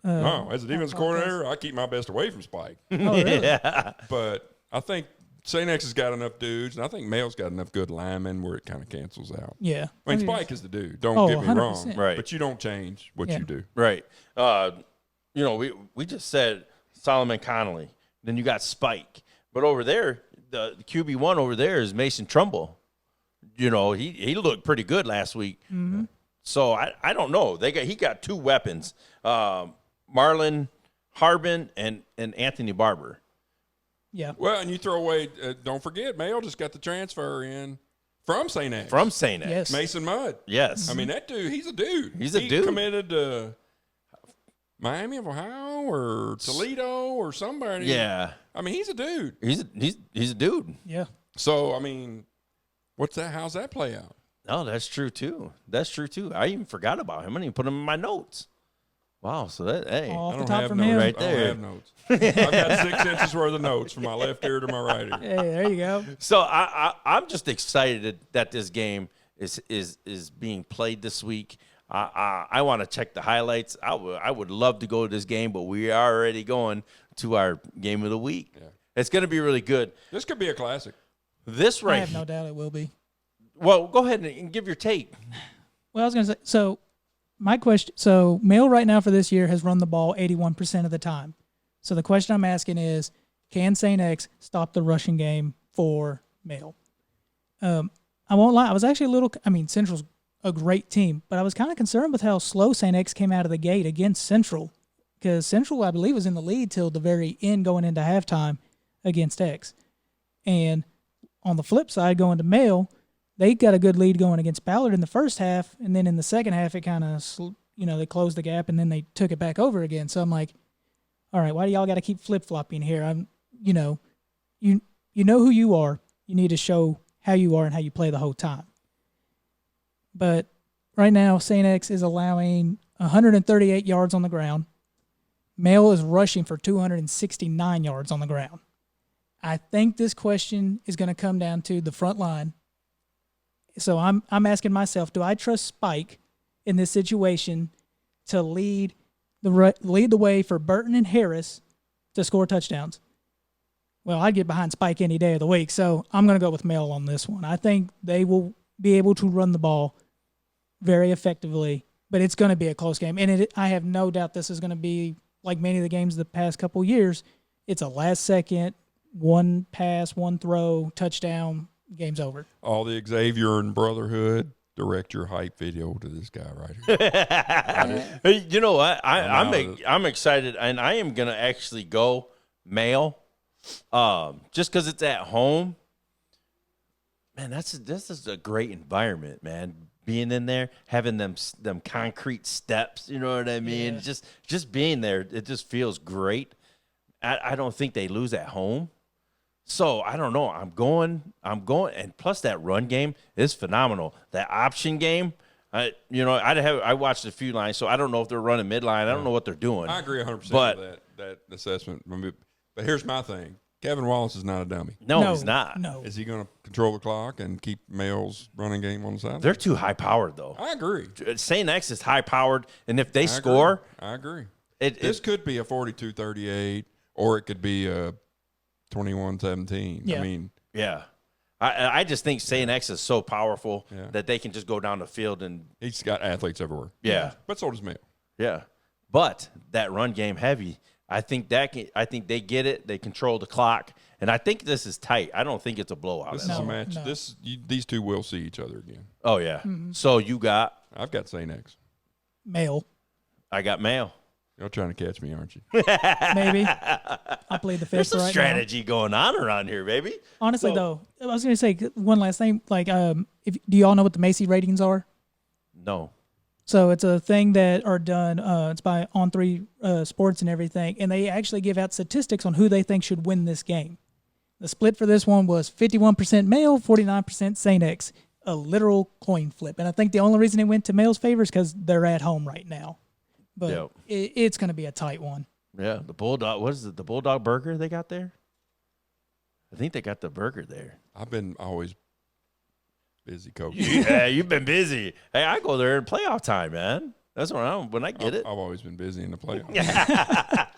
No, as a defensive coordinator, I keep my best away from Spike. Oh, really? Yeah. But I think St. X has got enough dudes, and I think Mail's got enough good linemen where it kind of cancels out. Yeah. I mean, Spike is the dude. Don't get me 100%. wrong. Right. But you don't change what you do. Right. We just said Solomon Connolly. Then you got Spike. But over there, the QB1 over there is Mason Trumbull. He looked pretty good last week. Mm-hmm. So I don't know. He got 2 weapons, Marlon Harbin and Anthony Barber. Yeah. Well, and you throw away, don't forget, Mail just got the transfer in from St. X. From St. X. Yes. Mason Mudd. Yes. I mean, that dude, he's a dude. He's a he dude. Committed to Miami of Ohio or Toledo or somebody. Yeah. I mean, he's a dude. He's a dude. Yeah. So, I mean, how's that play out? No, that's true too. I even forgot about him. I didn't even put him in my notes. Wow. So Off I the don't top have from notes. him. Right I there. don't have notes. I've got 6 inches worth of notes from my left ear to my right ear. Hey, there you go. So I'm just excited that this game is being played this week. I want to check the highlights. I would love to go to this game, but we are already going to our game of the week. Yeah. It's going to be really good. This could be a classic. This I right. have no doubt it will be. Well, go ahead and give your take. Well, I was going to say, so my question, Mail right now for this year has run the ball 81% of the time. So the question I'm asking is, can St. X stop the rushing game for Mail? I won't lie. I was actually Central's a great team, but I was kind of concerned with how slow St. X came out of the gate against Central, because Central, I believe, was in the lead till the very end going into halftime against X. And on the flip side, going to Mail, they got a good lead going against Ballard in the first half, and then in the second half, it kind of, they closed the gap, and then they took it back over again. So I'm like, all right, why do y'all got to keep flip-flopping here? You know who you are. You need to show how you are and how you play the whole time. But right now, St. X is allowing 138 yards on the ground. Mail is rushing for 269 yards on the ground. I think this question is going to come down to the front line. So I'm asking myself, do I trust Spike in this situation to lead the way for Burton and Harris to score touchdowns? Well, I'd get behind Spike any day of the week, so I'm going to go with Mail on this one. I think they will be able to run the ball very effectively, but it's going to be a close game. And I have no doubt this is going to be like many of the games the past couple years. It's a last-second, one pass, one throw, touchdown, game's over. All the Xavier and Brotherhood, direct your hype video to this guy right here. Hey, you know what? I'm excited, and I am going to actually go Mail just because it's at home. Man, this is a great environment, man. Being in there, having them concrete steps, you know what I mean? Yeah. Just being there, it just feels great. I don't think they lose at home. So I don't know. I'm going, and plus that run game is phenomenal. That option game, I watched a few lines, so I don't know if they're running midline. I don't know what they're doing. I agree 100% But- with that assessment. But here's my thing. Kevin Wallace is not a dummy. No, he's not. No. Is he going to control the clock and keep Male's running game on the side? They're too high powered though. I agree. St. X is high powered, and if they score, I agree. This could be a 42-38, or it could be a 21-17. Yeah. I mean, yeah. I just think St. X is so powerful that they can just go down the field and he's got athletes everywhere. yeah. But so does Male. Yeah, but that run game heavy. I think they get it. They control the clock, and I think this is tight. I don't think it's a blowout. This at is all. a match. no. These two will see each other again. Oh yeah. So you got, I've got St. X. Male. I got Mail. You're trying to catch me, aren't you? Maybe. I played the There's fifth some right strategy going on around here, baby. now. Honestly, though, I was going to say one last thing. Like, do you all know what the Macy ratings are? No. So it's a thing that are done. It's by On3 Sports and everything, and they actually give out statistics on who they think should win this game. The split for this one was 51% Male, 49% St. X, a literal coin flip. And I think the only reason it went to Male's favor is because they're at home right now. But it's going to be a tight one. Yeah, the Bulldog. What is it? The Bulldog burger they got there? I think they got the burger there. I've been always busy coach. Yeah, you've been busy. Hey, I go there in playoff time, man. That's when I get it. I've always been busy in the playoffs.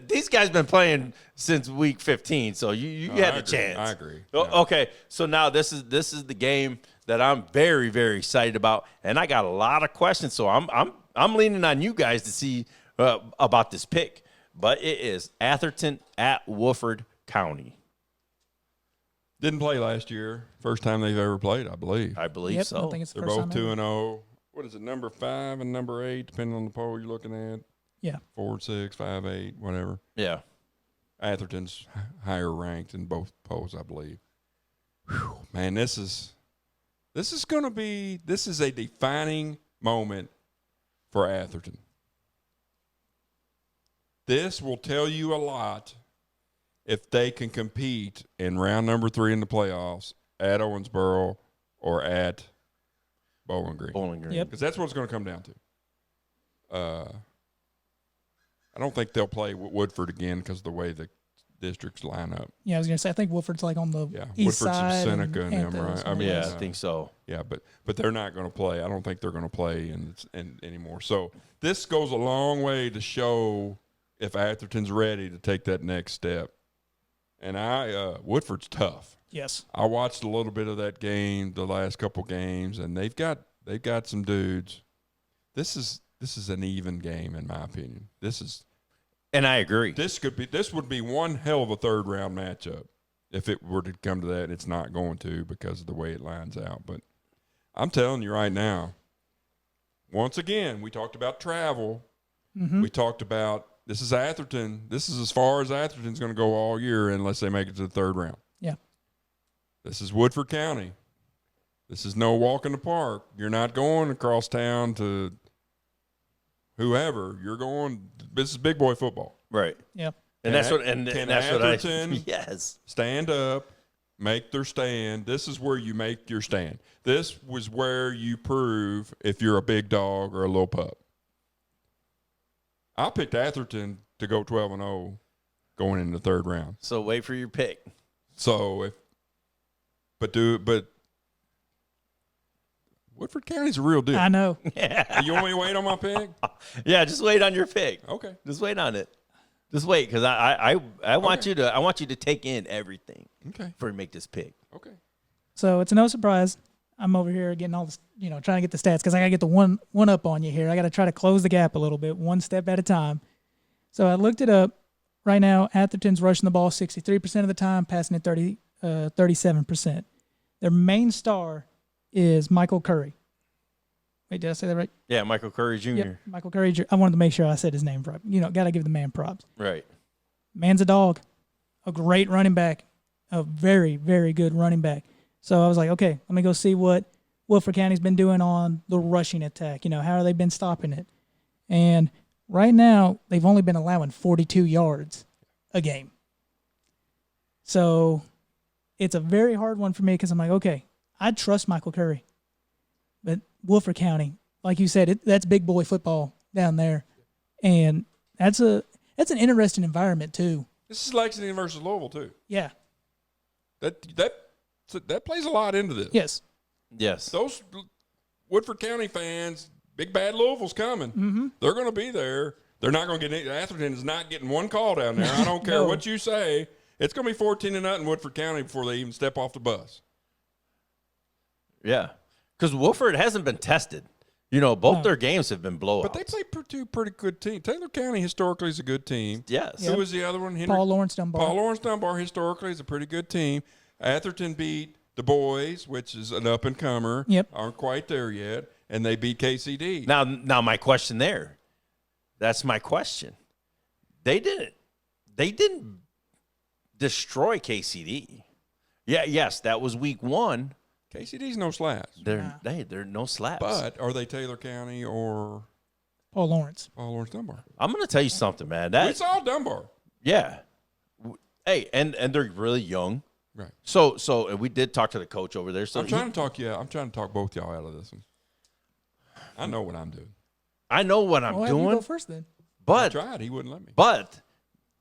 These guys been playing since week 15, so you had a chance. I agree. Okay, so now this is the game that I'm very, very excited about, and I got a lot of questions. So I'm leaning on you guys to see about this pick. But it is Atherton at Woodford County. Didn't play last year. First time they've ever played, I believe. I believe Yep, so. I think it's the They're first both time ever. 2-0. What is it, number 5 and number 8, depending on the poll you're looking at? Yeah. 4, 6, 5, 8, whatever. Yeah. Atherton's higher ranked in both polls, I believe. Whew, man, this is a defining moment for Atherton. This will tell you a lot if they can compete in round number 3 in the playoffs at Owensboro or at Bowling Green. Bowling Green. Yep. Because that's what it's going to come down to. I don't think they'll play Woodford again because of the way the districts line up. Yeah, I was going to say, I think Woodford's like on the east Woodford's side. Seneca and them, right? I mean, Yeah, I think so. Yeah, but they're not going to play. I don't think they're going to play anymore. So this goes a long way to show if Atherton's ready to take that next step. And Woodford's tough. Yes. I watched a little bit of that game, the last couple games, and they've got some dudes. This is an even game in my opinion. And I agree. This would be one hell of a third round matchup if it were to come to that. It's not going to because of the way it lines out. But I'm telling you right now, once again, we talked about travel. Mm-hmm. We talked about this is Atherton. This is as far as Atherton's going to go all year unless they make it to the third round. Yeah. This is Woodford County. This is no walk in the park. You're not going across town to whoever. You're going. This is big boy football. Right. Yep. And that's what Atherton yes. stand up, make their stand. This is where you make your stand. This was where you prove if you're a big dog or a little pup. I picked Atherton to go 12-0 going into the third round. So wait for your pick. So but Woodford County's a real deal. I know. You want me to wait on my pick? Yeah, just wait on your pick. Okay. Just wait on it. Just wait, because I want you to take in everything Okay. before you make this pick. Okay. So it's no surprise. I'm over here getting all this, trying to get the stats because I got to get the one up on you here. I got to try to close the gap a little bit, one step at a time. So I looked it up. Right now, Atherton's rushing the ball 63% of the time, passing it 37%. Their main star is Michael Curry. Wait, did I say that right? Yeah, Michael Curry Jr. Yep, Michael Curry Jr. I wanted to make sure I said his name right. Got to give the man props. Right. Man's a dog, a great running back, a very, very good running back. So I was like, okay, let me go see what Woodford County's been doing on the rushing attack. How have they been stopping it? And right now, they've only been allowing 42 yards a game. So it's a very hard one for me because I'm like, okay, I trust Michael Curry. But Woodford County, like you said, that's big boy football down there, and that's an interesting environment too. This is Lexington versus Louisville too. Yeah. That plays a lot into this. Yes. Those Woodford County fans, big bad Louisville's coming. Mm-hmm. They're going to be there. They're not going to get Atherton is not getting one call down there. I don't care No. what you say. It's going to be 14-0 Woodford County before they even step off the bus. Yeah, because Woodford hasn't been tested. You know, both their games have been blowouts. But they play two pretty good teams. Taylor County historically is a good team. Yes. Who was the other one? Paul Lawrence Dunbar. Paul Lawrence Dunbar historically is a pretty good team. Atherton beat DuBois, which is an up-and-comer. Yep. Aren't quite there yet. And they beat KCD. Now my question there. That's my question. They didn't destroy KCD. Yeah, yes, that was week 1. KCD's no slabs. They're no slaps. But are they Taylor County or Paul Lawrence Dunbar? I'm going to tell you something, man. We saw Dunbar. Yeah. Hey, and they're really young. Right. So and we did talk to the coach over there. So I'm trying to talk both y'all out of this one. I know what I'm doing. I know what I'm You doing. go first then. I But tried. He wouldn't let me. But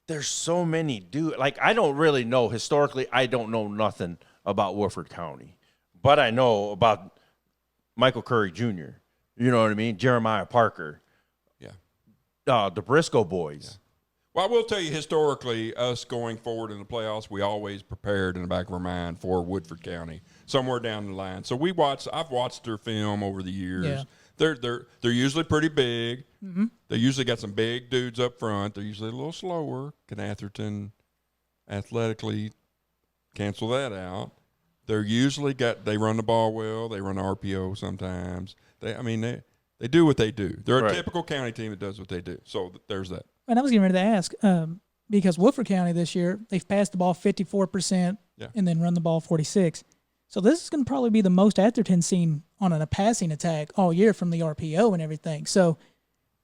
there's so many dudes. Like, I don't really know. Historically, I don't know nothing about Woodford County. But I know about Michael Curry Jr., you know what I mean? Jeremiah Parker. Yeah. The Briscoe boys. Yeah. Well, I will tell you, historically, us going forward in the playoffs, we always prepared in the back of our mind for Woodford County, somewhere down the line. So I've watched their film over the years. Yeah. They're usually pretty big. Mm-hmm. They usually got some big dudes up front. They're usually a little slower. Can Atherton athletically cancel that out? They're usually they run the ball well. They run RPO sometimes. They do what they do. They're a typical county team that does what they do. So there's that. And I was getting ready to ask, because Woodford County this year, they've passed the ball 54% and then run the ball 46%. So this is going to probably be the most Atherton seen on a passing attack all year from the RPO and everything. So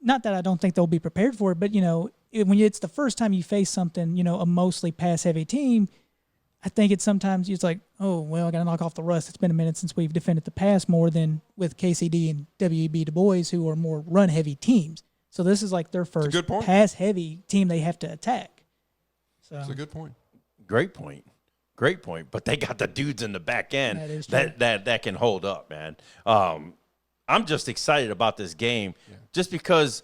not that I don't think they'll be prepared for it, but, when it's the first time you face something, a mostly pass-heavy team, I think it's sometimes it's like, oh, well, I got to knock off the rust. It's been a minute since we've defended the pass more than with KCD and WEB DuBois, who are more run-heavy teams. So this is like their first pass-heavy team they have to attack. So that's a good point. Great point. But they got the dudes in the back end that can hold up, man. I'm just excited about this game just because,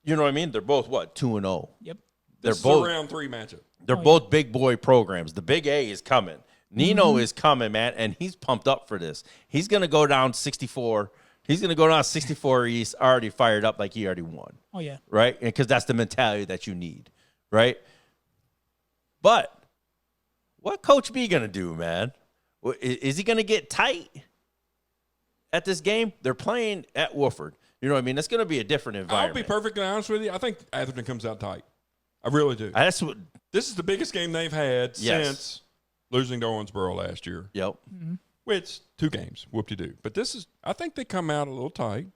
you know what I mean? They're both, 2-0? Yep. This is a round 3 matchup. They're both big boy programs. The Big A is coming. Nino is coming, man, and he's pumped up for this. He's going to go down 64. He's going to go down 64. He's already fired up like he already won. Oh, yeah. Right? Because that's the mentality that you need, right? But what Coach B going to do, man? Is he going to get tight at this game? They're playing at Woodford. You know what I mean? It's going to be a different environment. I'll be perfectly honest with you. I think Atherton comes out tight. I really do. This is the biggest game they've had since losing to Owensboro last year. Yep. Mm-hmm. Which 2 games, whoop-de-doo. But I think they come out a little tight.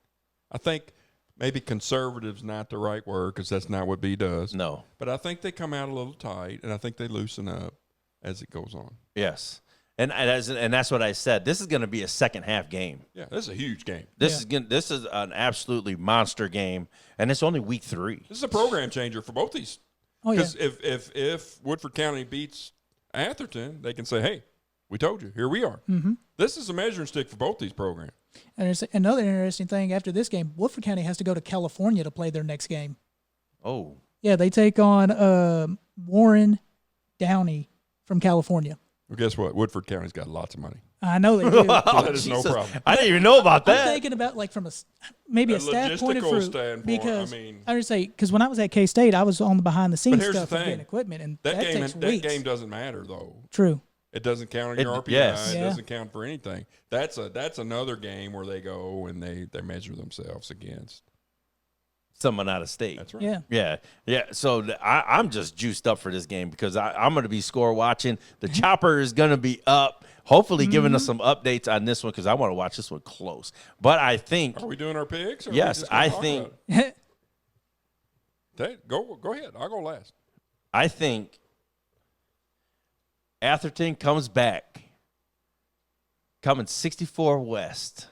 I think maybe conservative's not the right word because that's not what B does. No. But I think they come out a little tight, and I think they loosen up as it goes on. Yes. And that's what I said. This is going to be a second-half game. Yeah, this is a huge game. This is an absolutely monster game, and it's only week 3. This is a program changer for both these. Oh, yeah. Because if Woodford County beats Atherton, they can say, hey, we told you. Here we are. Mm-hmm. This is a measuring stick for both these programs. And there's another interesting thing after this game. Woodford County has to go to California to play their next game. Oh. Yeah, they take on Warren Downey from California. Well, guess what? Woodford County's got lots of money. I know they do. So that is no problem. I didn't even know about that. I'm thinking about from a staff point of view. Standpoint, because I would say because when I was at K-State, I was on the behind the scenes here's stuff the and thing. getting equipment, and that takes weeks. That game doesn't matter though. True. It doesn't count on your RPI. Yes. It doesn't count for anything. That's another game where they go and they measure themselves against someone out of state. That's right. Yeah. So I'm just juiced up for this game because I'm going to be score watching. The chopper is going to be up, hopefully giving us some updates on this one because I want to watch this one close. But I think. Are we doing our picks? Or yes, I think. Go ahead. I'll go last. I think Atherton comes back, coming 64 West.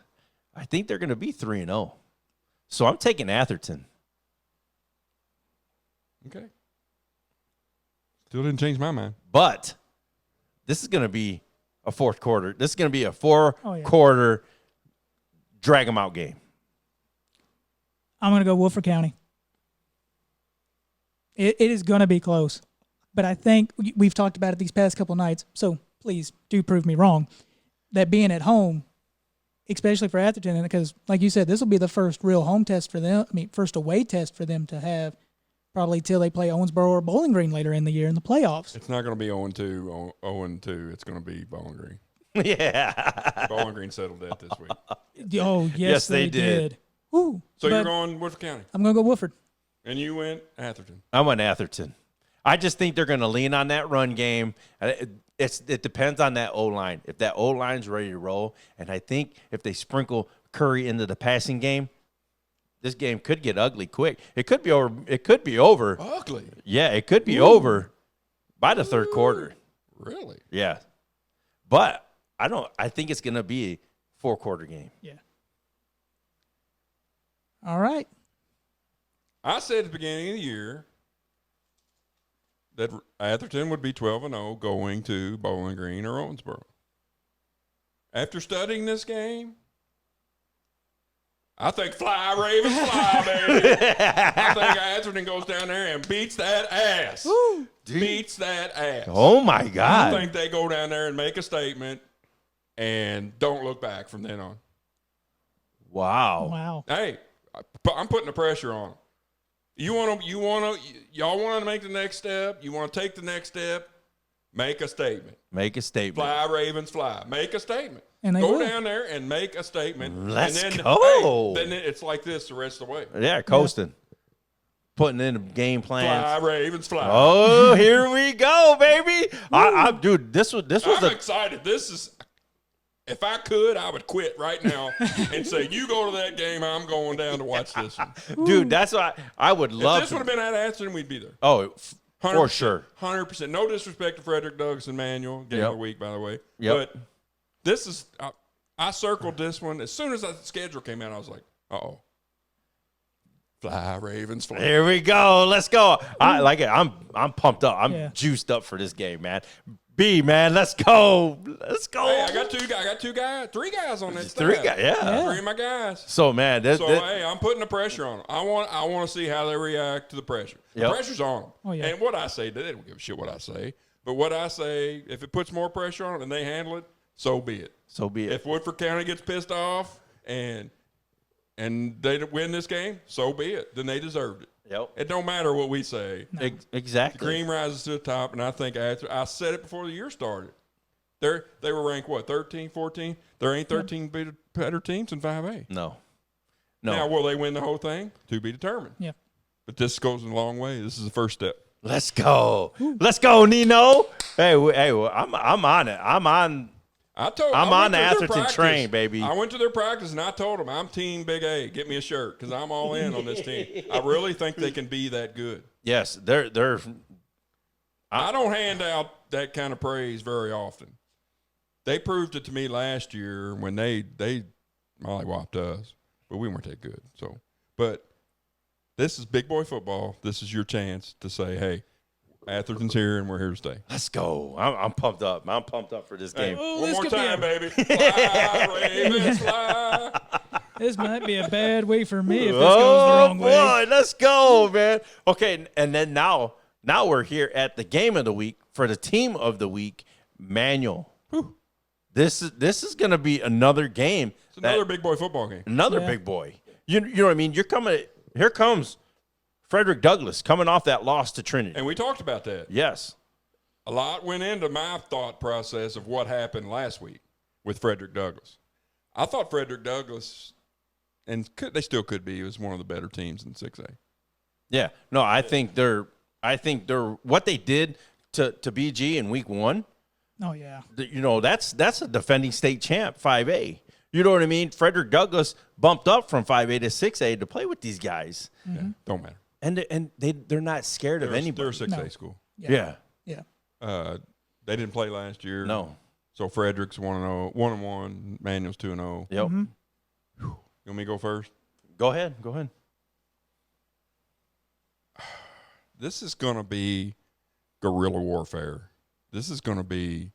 I think they're going to be 3-0. So I'm taking Atherton. Okay. Still didn't change my mind. But this is going to be a fourth quarter. This is going to be a four-quarter drag 'em out game. I'm going to go Woodford County. It is going to be close. But I think we've talked about it these past couple nights, so please do prove me wrong, that being at home, especially for Atherton, because like you said, this will be the first real home test for them. I mean, first away test for them to have probably till they play Owensboro or Bowling Green later in the year in the playoffs. It's not going to be 0-2, 0-2. It's going to be Bowling Green. Yeah. Bowling Green settled that this week. Oh, yes, they did. Woo. So you're going Woodford County. I'm going to go Woodford. And you went Atherton. I went Atherton. I just think they're going to lean on that run game. It depends on that O-line. If that O-line's ready to roll, and I think if they sprinkle Curry into the passing game, this game could get ugly quick. It could be over. It could be over. Ugly? Yeah, it could be over by the third quarter. Really? Yeah. But I think it's going to be a four-quarter game. Yeah. All right. I said at the beginning of the year that Atherton would be 12-0 going to Bowling Green or Owensboro. After studying this game, I think fly, Ravens, fly, baby. I think Atherton goes down there and beats that ass. Woo. Beats that ass. Oh, my God. I think they go down there and make a statement and don't look back from then on. Wow. Wow. Hey, I'm putting the pressure on them. Y'all want to make the next step? You want to take the next step? Make a statement. Make a statement. Fly, Ravens, fly. Make a statement. And they go will. down there and make a statement. Let's and then, go. Hey, then it's like this the rest of the way. Yeah, coasting. Putting in the game plans. Fly, Ravens, fly. Oh, here we go, baby. Dude, this was I'm excited. This is. If I could, I would quit right now and say, you go to that game, I'm going down to watch this one. Dude, that's what I would love. If this would have been at Atherton, we'd be there. Oh, 100%, for sure. 100%. No disrespect to Frederick, Douglas, and Manuel. Game of the week, by the way. Yep. But this is, I circled this one. As soon as the schedule came out, I was like, uh-oh. Fly, Ravens, fly. Here we go. Let's go. I like it. I'm pumped up. I'm juiced up for this game, man. B, man, let's go. Let's go. Hey, I got three guys on that staff. Three guys, yeah. Three of my guys. So, man, hey, I'm putting the pressure on them. I want to see how they react to the pressure. The pressure's on them. Oh, yeah. And what I say, they don't give a shit what I say. But what I say, if it puts more pressure on them and they handle it, so be it. So be it. If Woodford County gets pissed off and they win this game, so be it. Then they deserved it. Yep. It don't matter what we say. No. Exactly. The cream rises to the top, and I think I said it before the year started. They were ranked, what, 13, 14? There ain't 13 better teams than 5A. No. Now, will they win the whole thing? To be determined. Yeah. But this goes a long way. This is the first step. Let's go. Let's go, Nino. Hey, I'm on it. I'm on the Atherton train, baby. I went to their practice, and I told them, I'm Team Big A. Get me a shirt because I'm all in on this team. I really think they can be that good. Yes, they're. I don't hand out that kind of praise very often. They proved it to me last year when they mollywopped us, but we weren't that good. So, but this is big boy football. This is your chance to say, hey, Atherton's here, and we're here to stay. Let's go. I'm pumped up. I'm pumped up for this game. Oh, one more time, baby. Fly, Ravens, fly. This might be a bad week for me if this goes the wrong way. Boy, let's go, man. Okay, and then now we're here at the game of the week for the team of the week, Manuel. Whew. This is going to be another game. It's another big boy football game. Another big boy. You know what I mean? Here comes Frederick Douglass coming off that loss to Trinity. And we talked about that. Yes. A lot went into my thought process of what happened last week with Frederick Douglass. I thought Frederick Douglass, and they still could be, was one of the better teams in 6A. Yeah. No, I think they're what they did to BG in week 1. Oh, yeah. That's a defending state champ, 5A. You know what I mean? Frederick Douglass bumped up from 5A to 6A to play with these guys. Mm-hmm. Yeah, don't matter. And they're not scared of anybody. They're a 6A school. Yeah. Yeah. They didn't play last year. No. So Frederick's 1-1, Manuel's 2-0. Yep. Mm-hmm. You want me to go first? Go ahead. Go ahead. This is going to be guerrilla warfare. This is going to be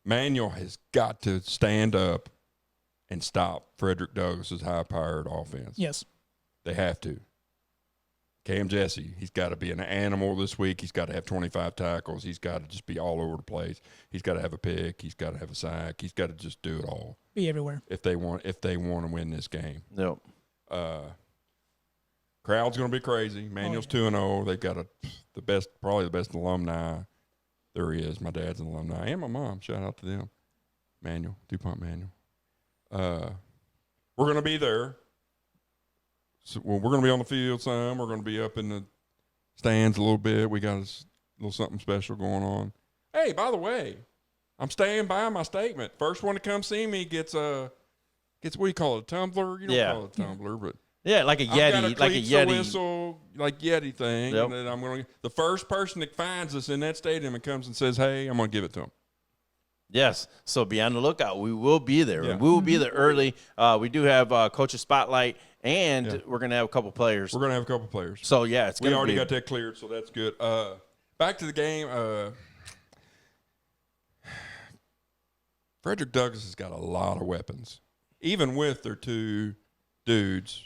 Manuel has got to stand up and stop Frederick Douglass's high-powered offense. Yes. They have to. Cam Jesse, he's got to be an animal this week. He's got to have 25 tackles. He's got to just be all over the place. He's got to have a pick. He's got to have a sack. He's got to just do it all. Be everywhere. If they want to win this game. Yep. Crowd's going to be crazy. Manuel's 2-0. They've got probably the best alumni there is. My dad's an alumni and my mom. Shout out to them. Manuel, DuPont Manuel. We're going to be there. So, we're going to be on the field some. We're going to be up in the stands a little bit. We got a little something special going on. Hey, by the way, I'm staying by my statement. First one to come see me gets what do you call it, a tumbler? You don't call it a tumbler, but yeah, like a Yeti, like a Yeti whistle, like Yeti thing. Yep. And then the first person that finds us in that stadium and comes and says, "Hey," I'm going to give it to him. Yes. So be on the lookout. We will be there. Yeah. We will be there early. We do have Coach's Spotlight, and we're going to have a couple players. We're going to have a couple players. So, yeah, it's going to be. We already got that cleared, so that's good. Back to the game. Frederick Douglass has got a lot of weapons, even with their two dudes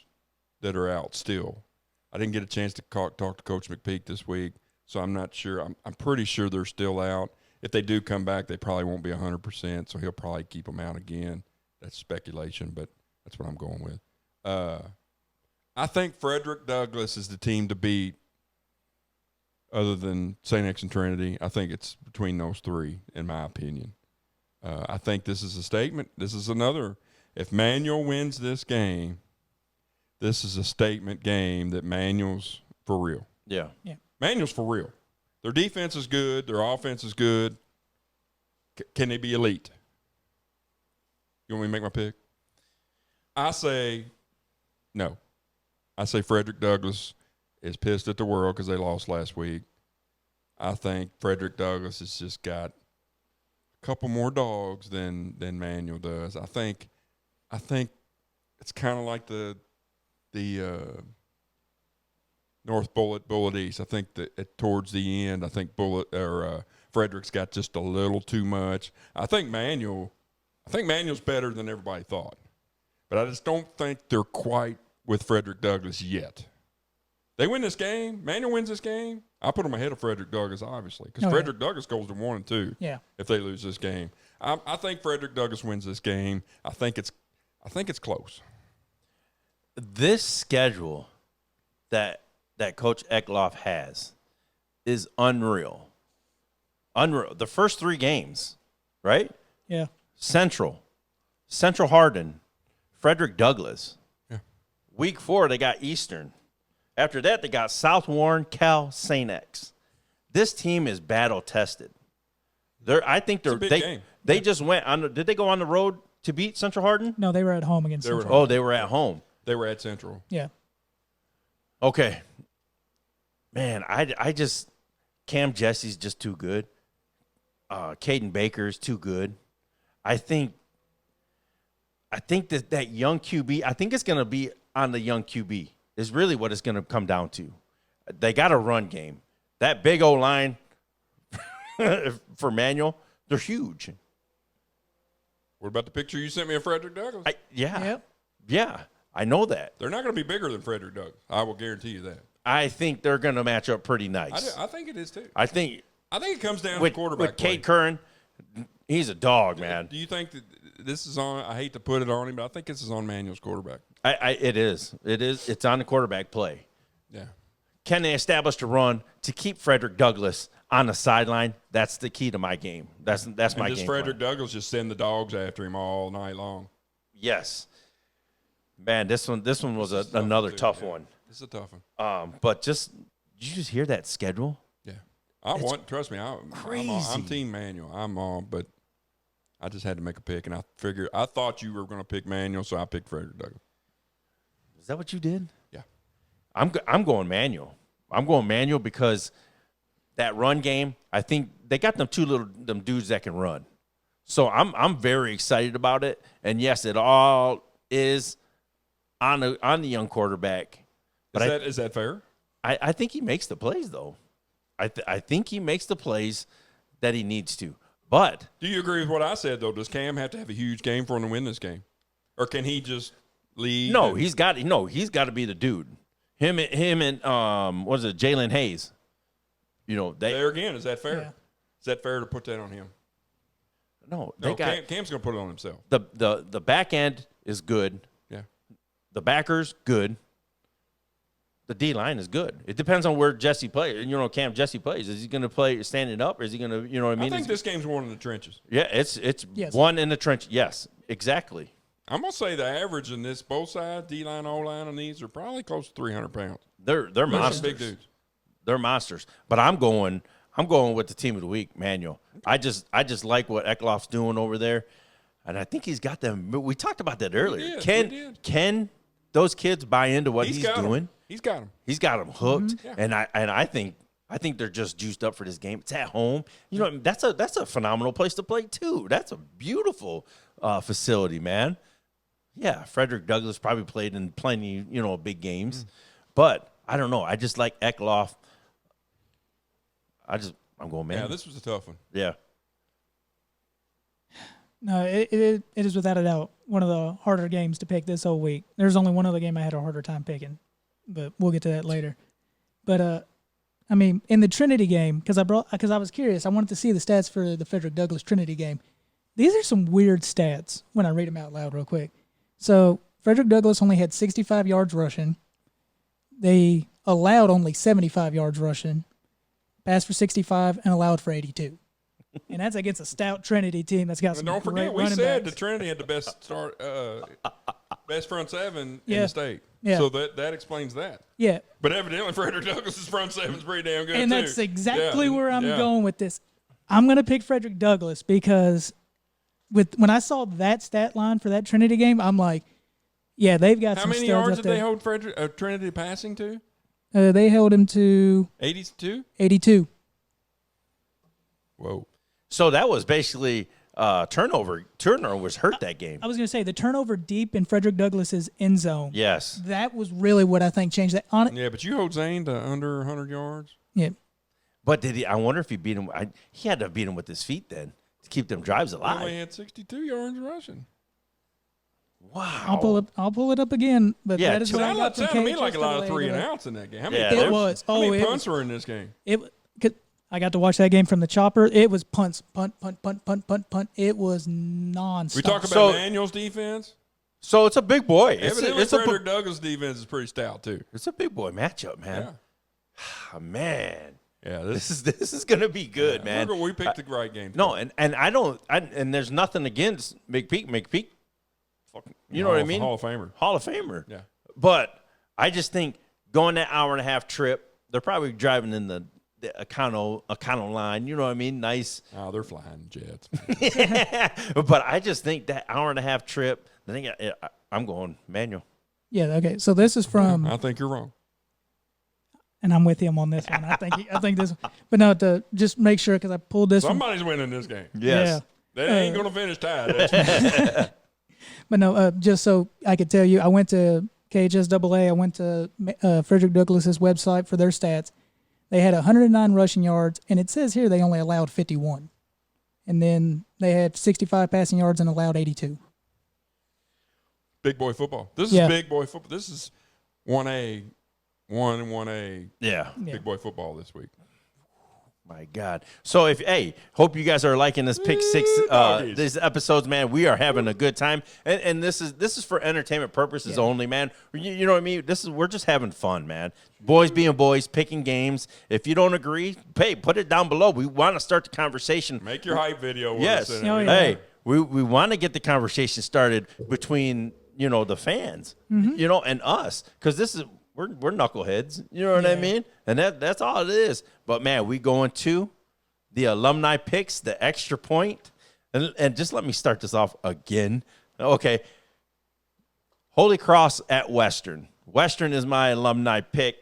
that are out still. I didn't get a chance to talk to Coach McPeak this week, so I'm not sure. I'm pretty sure they're still out. If they do come back, they probably won't be 100%, so he'll probably keep them out again. That's speculation, but that's what I'm going with. I think Frederick Douglass is the team to beat other than St. X and Trinity. I think it's between those three, in my opinion. I think this is a statement. This is another. If Manuel wins this game, this is a statement game that Manuel's for real. Yeah. Manuel's for real. Their defense is good. Their offense is good. Can they be elite? You want me to make my pick? I say no. I say Frederick Douglass is pissed at the world because they lost last week. I think Frederick Douglass has just got a couple more dogs than Manuel does. I think it's kind of like the North Bullitt East. I think that towards the end, I think Frederick's got just a little too much. I think Manuel's better than everybody thought, but I just don't think they're quite with Frederick Douglass yet. They win this game. Manuel wins this game. I put them ahead of Frederick Douglass, obviously, because Frederick Douglass goes to 1-2. Yeah. If they lose this game, I think Frederick Douglass wins this game. I think it's close. This schedule that Coach Eckloff has is unreal. Unreal. The first three games, right? Yeah. Central Hardin, Frederick Douglass. Yeah. Week 4, they got Eastern. After that, they got South Warren, Cal, St. X. This team is battle tested. I think It's a big game. They just went on. Did they go on the road to beat Central Hardin? No, they were at home against Central. Oh, they were at home. They were at Central. Yeah. Okay. Man, I just Cam Jesse's just too good. Caden Baker's too good. I think that young QB, I think it's going to be on the young QB is really what it's going to come down to. They got a run game. That big O line for Manuel, they're huge. What about the picture you sent me of Frederick Douglass? Yeah, I know that. They're not going to be bigger than Frederick Douglass. I will guarantee you that. I think they're going to match up pretty nice. I think it is too. I think it comes down to quarterback with play. Cade Curran, he's a dog, man. Do you think that this is on? I hate to put it on him, but I think this is on Manuel's quarterback. It is. It's on the quarterback play. Yeah. Can they establish the run to keep Frederick Douglass on the sideline? That's the key to my game. That's my game. Does Frederick Douglass just send the dogs after him all night long? Yes. Man, this one was another tough one. It's a tough one. But did you just hear that schedule? Yeah. Trust me, I'm Team Manuel. I'm on, but I just had to make a pick, and I thought you were going to pick Manuel, so I picked Frederick Douglass. Is that what you did? Yeah. I'm going Manuel. I'm going Manuel because that run game, I think they got them dudes that can run. So I'm very excited about it. And yes, it all is on the young quarterback. But Is that fair? I think he makes the plays, though. I think he makes the plays that he needs to. But do you agree with what I said, though? Does Cam have to have a huge game for him to win this game? Or can he just lead? No, he's got to be the dude. Him and what is it, Jalen Hayes? There again, is that fair? Yeah. Is that fair to put that on him? No, Cam's going to put it on himself. The back end is good. Yeah. The backers good. The D line is good. It depends on where Jesse plays. Cam Jesse plays. Is he going to play standing up, or is he going to? You know what I mean? I think this game's won in the trenches. Yeah, it's Yes. one in the trench. Yes, exactly. I'm going to say the average in this both sides, D line, O line, and these are probably close to 300 pounds. They're They're monsters. some big dudes. They're monsters. But I'm going with the team of the week, Manuel. I just like what Eckloff's doing over there, and I think he's got them. We talked about that earlier. Can those kids buy into what he's doing? He's got them. He's got them hooked, Yeah. and I think they're just juiced up for this game. It's at home. That's a phenomenal place to play too. That's a beautiful facility, man. Yeah, Frederick Douglass probably played in plenty, big games, but I don't know. I just like Eckloff. I'm going, man. Yeah, this was a tough one. Yeah. No, it is without a doubt one of the harder games to pick this whole week. There's only one other game I had a harder time picking, but we'll get to that later. But in the Trinity game, because I was curious, I wanted to see the stats for the Frederick Douglass Trinity game. These are some weird stats when I read them out loud real quick. So Frederick Douglass only had 65 yards rushing. They allowed only 75 yards rushing, passed for 65, and allowed for 82. And that's against a stout Trinity team that's got some don't great forget, we running said backs. the Trinity had the best best front seven in Yeah. the state. Yeah. So that explains that. Yeah, But evidently, Frederick Douglass's front seven's pretty damn good, and too. that's exactly Yeah. where I'm Yeah. going with this. I'm going to pick Frederick Douglass because when I saw that stat line for that Trinity game, I'm like, yeah, they've got How some many studs yards up did there. they hold Trinity passing to? They held him to 82? 82. Whoa. So that was basically turnover. Turner was hurt that game. I was going to say the turnover deep in Frederick Douglass's end zone. Yes. That was really what I think changed that. Yeah, but you hold Zane to under 100 yards? Yeah. But did he? I wonder if he beat him. He had to beat him with his feet then to keep them drives He alive. only had 62 yards rushing. Wow. I'll pull it up again. But Yeah, that is so what I That got from sounded to me like a lot of KHSAA 3 and today. outs in that game. How many Yeah, punts? It was. How many Oh, it punts was. were in this game? I got to watch that game from the chopper. It was punts, punt. It was nonstop. We talk about So- Daniel's defense. So it's a big boy. Evidently, It's a Frederick Douglass' defense is pretty stout, too. it's a big boy matchup, man. Yeah. Ah, man, Yeah, this is gonna be good, man. We picked the right game. No, and I don't. And there's nothing against McPeak. Fucking, you know what I mean? Hall of Famer. Hall of Famer. Yeah. But I just think going that hour and a half trip, they're probably driving in the Econo line. You know what I mean? Nice. Oh, they're flying jets. But I just think that hour and a half trip. I think I'm going manual. Yeah. Okay. So this is from, I think you're wrong. and I'm with him on this one. I think this. But no, to just make sure because I pulled this one. Somebody's winning this game. Yes. They ain't going to finish tied. That's But no, just so I could tell you, I went to KHSAA. I went to Frederick Douglass's website for their stats. They had 109 rushing yards, and it says here they only allowed 51. And then they had 65 passing yards and allowed 82. big boy football. This is Yeah. big boy football. This is 1A, 1A Yeah. big boy football this week. My God. So hope you guys are liking this pick six doggies. these episodes, man. We are having a good time. And this is for entertainment purposes only, man. You know what I mean? We're just having fun, man. Boys being boys, picking games. If you don't agree, put it down below. We want to start the conversation. Make your hype video. With Yes. us Oh, yeah. Hey, we want to get the conversation started between, the fans, and us, because we're knuckleheads. You know what I mean? And that's all it is. But man, we going to the alumni picks, the extra point, and just let me start this off again. Okay. Holy Cross at Western. Western is my alumni pick.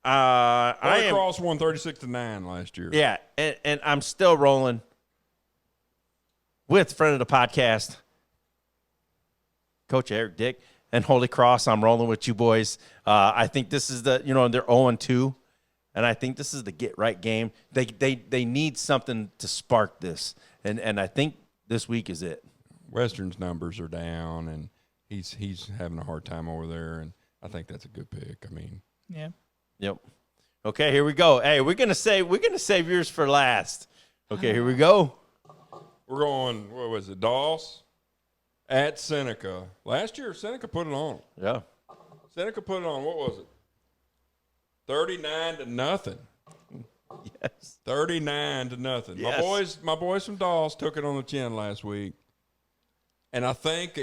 Holy Cross won 36-9 last year. Yeah, and I'm still rolling with friend of the podcast, Coach Eric Dick. and Holy Cross, I'm rolling with you boys. I think this is they're 0-2, and I think this is the get-right game. They need something to spark this, and I think this week is it. Western's numbers are down, and he's having a hard time over there, and I think that's a good pick. I mean, yeah. Yep. Okay, here we go. Hey, we're gonna save yours for last. Okay, here we go. We're going. What was it? Doss at Seneca. Last year, Seneca put it on. Yeah. Seneca put it on. What was it? 39-0. Yes. 39-0. Yes. My boys from Doss took it on the chin last week, and I think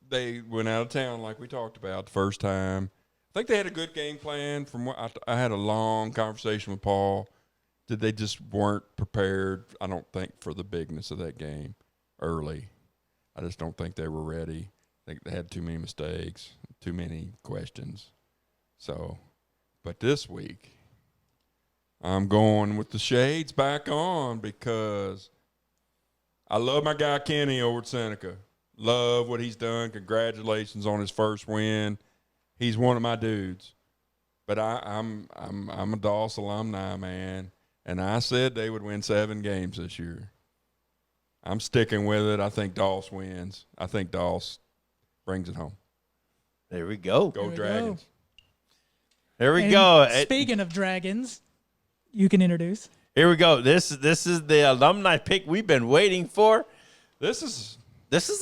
they went out of town like we talked about the first time. I think they had a good game plan. From what I had a long conversation with Paul. They just weren't prepared, I don't think, for the bigness of that game early. I just don't think they were ready. I think they had too many mistakes, too many questions. So, but this week, I'm going with the shades back on because I love my guy Kenny over at Seneca. Love what he's done. Congratulations on his first win. He's one of my dudes. But I'm a Doss alumni, man. And I said they would win 7 games this year. I'm sticking with it. I think Doss wins. I think Doss brings it home. There we go. Go Dragons. There we go. Speaking of dragons, you can introduce. Here we go. This is the alumni pick we've been waiting for. This is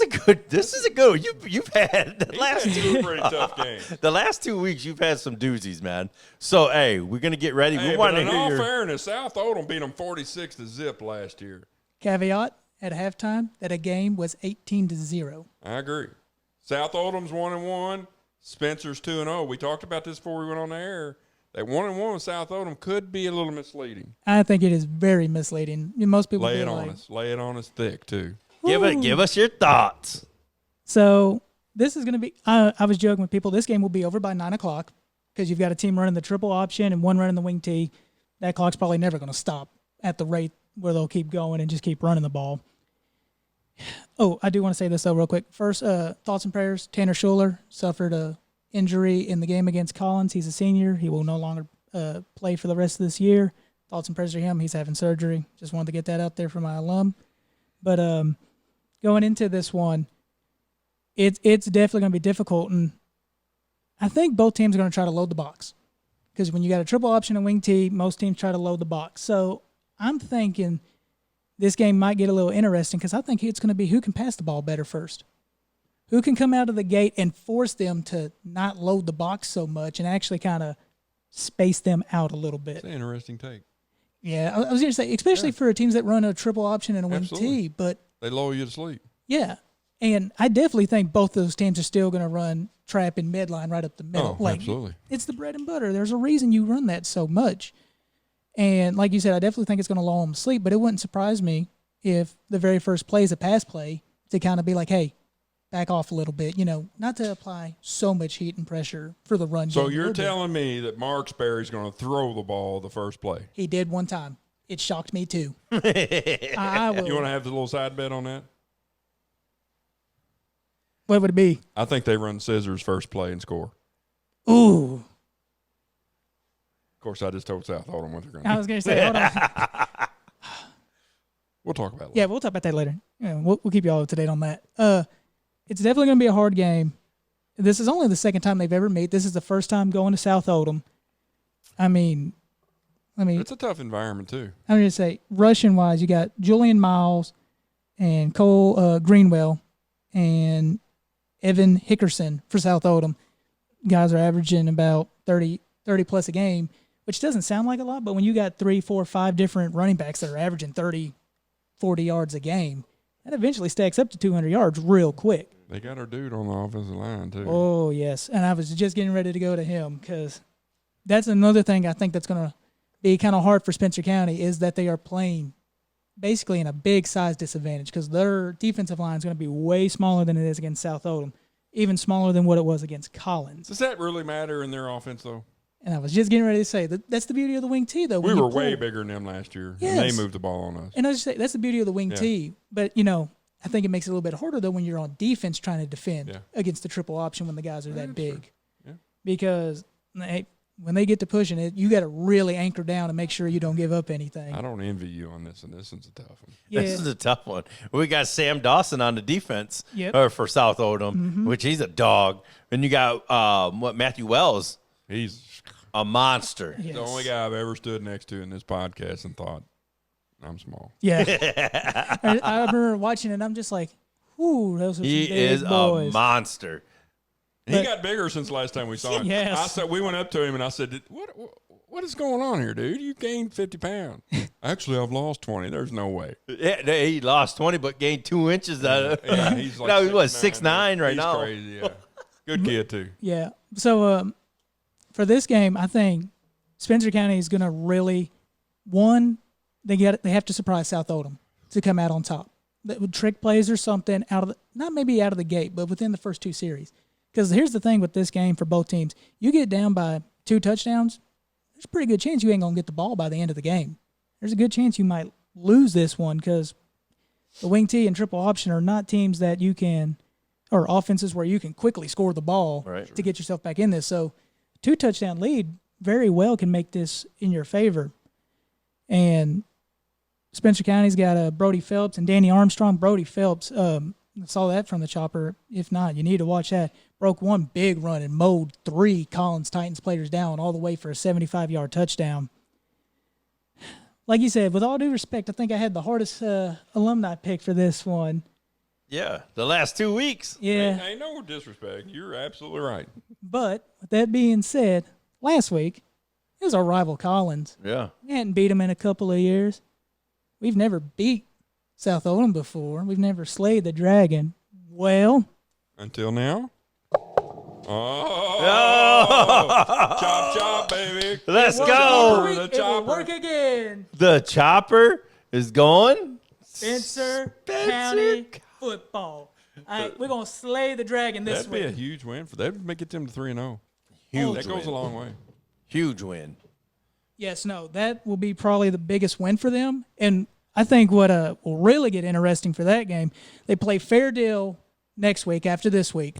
a good one. You've had the last two pretty tough games. The last 2 weeks you've had some doozies, man. So hey, we're gonna get ready. Hey, we want to in hear all your fairness, South Oldham beat them 46-0 last year. Caveat at halftime that a game was 18-0. I agree. South Oldham's 1-1. Spencer's 2-0. We talked about this before we went on the air. That 1-1 with South Oldham could be a little misleading. I think it is very misleading. Most people Lay feel it on like, us. Lay it on us thick too. give us your thoughts. So this is going to be. I was joking with people. This game will be over by 9:00 because you've got a team running the triple option and one running the wing tee. That clock's probably never going to stop at the rate where they'll keep going and just keep running the ball. Oh, I do want to say this though, real quick. First, thoughts and prayers. Tanner Schuler suffered a injury in the game against Collins. He's a senior. He will no longer play for the rest of this year. Thoughts and prayers to him. He's having surgery. Just wanted to get that out there for my alum. But going into this one, it's definitely going to be difficult, and I think both teams are going to try to load the box because when you got a triple option and wing tee, most teams try to load the box. So I'm thinking this game might get a little interesting because I think it's going to be who can pass the ball better first. Who can come out of the gate and force them to not load the box so much and actually kind of space them out a little bit. That's an interesting take. Yeah, I was going to say, especially for teams that run a triple option and a wing tee, but they lull you to sleep. Yeah, and I definitely think both those teams are still going to run trap and midline right up the middle. Oh, absolutely. It's the bread and butter. There's a reason you run that so much. And like you said, I definitely think it's going to lull them to sleep, but it wouldn't surprise me if the very first play is a pass play to kind of be like, hey, back off a little bit, not to apply so much heat and pressure for the run. So you're telling me that Mark Sperry's going to throw the ball the first play? He did one time. It shocked me too. I will. You want to have the little side bet on that? What would it be? I think they run scissors first play and score. Ooh. Of course, I just told South Oldham what they're going to do. I was going to say, hold on. We'll talk about it later. Yeah, we'll talk about that later. Yeah, we'll keep you all up to date on that. It's definitely going to be a hard game. This is only the second time they've ever met. This is the first time going to South Oldham. I mean, it's a tough environment too. I'm going to say, rushing-wise, you got Julian Miles and Cole Greenwell and Evan Hickerson for South Oldham. Guys are averaging about 30-plus a game, which doesn't sound like a lot, but when you got 3, 4, 5 different running backs that are averaging 30, 40 yards a game, that eventually stacks up to 200 yards real quick. They got our dude on the offensive line, too. Oh, yes. And I was just getting ready to go to him because that's another thing I think that's going to be kind of hard for Spencer County is that they are playing basically in a big size disadvantage because their defensive line is going to be way smaller than it is against South Oldham, even smaller than what it was against Collins. Does that really matter in their offense, though? And I was just getting ready to say that's the beauty of the wing tee, though. We were way bigger than them last year, and they moved the ball on us. And I was just say that's the beauty of the wing tee. But I think it makes it a little bit harder, though, when you're on defense trying to defend against the triple option when the guys are that big. Yeah. Because when they get to pushing it, you got to really anchor down and make sure you don't give up anything. I don't envy you on this, and this one's a tough one. Yeah. This is a tough one. We got Sam Dawson on the defense for South Oldham, which he's a dog. And you got Matthew Wells. He's a monster. Yes. the only guy I've ever stood next to in this podcast and thought, I'm small. Yeah. I remember watching it, and I'm just like, ooh, those are some He big is boys. a monster. He got bigger since the last time we saw him. Yes. I said, we went up to him, and I said, what is going on here, dude? You gained 50 pounds. Actually, I've lost 20. There's no way. Yeah, he lost 20, but gained 2 inches out of it. Yeah, he's like now he's what, 6'9" 6'9" right he's now. Crazy, yeah. Good kid, too. Yeah. So for this game, I think Spencer County is going to really, they have to surprise South Oldham to come out on top. That would trick plays or something not maybe out of the gate, but within the first 2 series. Because here's the thing with this game for both teams. You get down by 2 touchdowns, there's a pretty good chance you ain't going to get the ball by the end of the game. There's a good chance you might lose this one because the wing T and triple option are not teams that you can, or offenses where you can quickly score the ball to get yourself back in this. So 2 touchdown lead very well can make this in your favor. And Spencer County's got Brody Phelps and Danny Armstrong. Brody Phelps, I saw that from the chopper. If not, you need to watch that. Broke 1 big run and mowed 3 Collins Titans players down all the way for a 75-yard touchdown. Like you said, with all due respect, I think I had the hardest alumni pick for this one. Yeah, the last 2 weeks. Yeah. Ain't no disrespect. You're absolutely right. But with that being said, last week, it was our rival Collins. Yeah. We hadn't beat them in a couple of years. We've never beat South Oldham before. We've never slayed the dragon. Well, Until now. Oh. Chop, chop, baby. Let's it go. will The chopper. work again. The chopper is going. Spencer County football. All right, we're going to slay the dragon this That'd be a week. huge win for that. Make it them to 3-0. Huge That goes win. a long way. Huge win. Yes, no, that will be probably the biggest win for them. And I think what will really get interesting for that game, they play Fairdale next week after this week.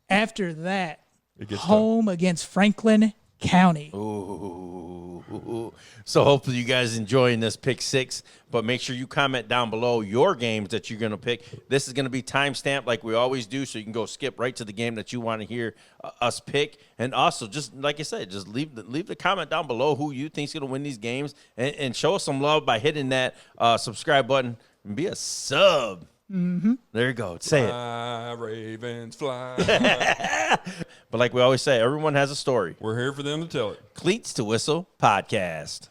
After that, It gets home against Franklin County. Ooh. So hopefully you guys enjoying this pick 6, but make sure you comment down below your games that you're going to pick. This is going to be timestamped like we always do, so you can go skip right to the game that you want to hear us pick. And also, just like I said, just leave the comment down below who you think's going to win these games, and show us some love by hitting that subscribe button and be a sub. Mm-hmm. There you go. Say it. Fly, Ravens, fly. But like we always say, everyone has a story. We're here for them to tell it. Cleats to Whistle Podcast.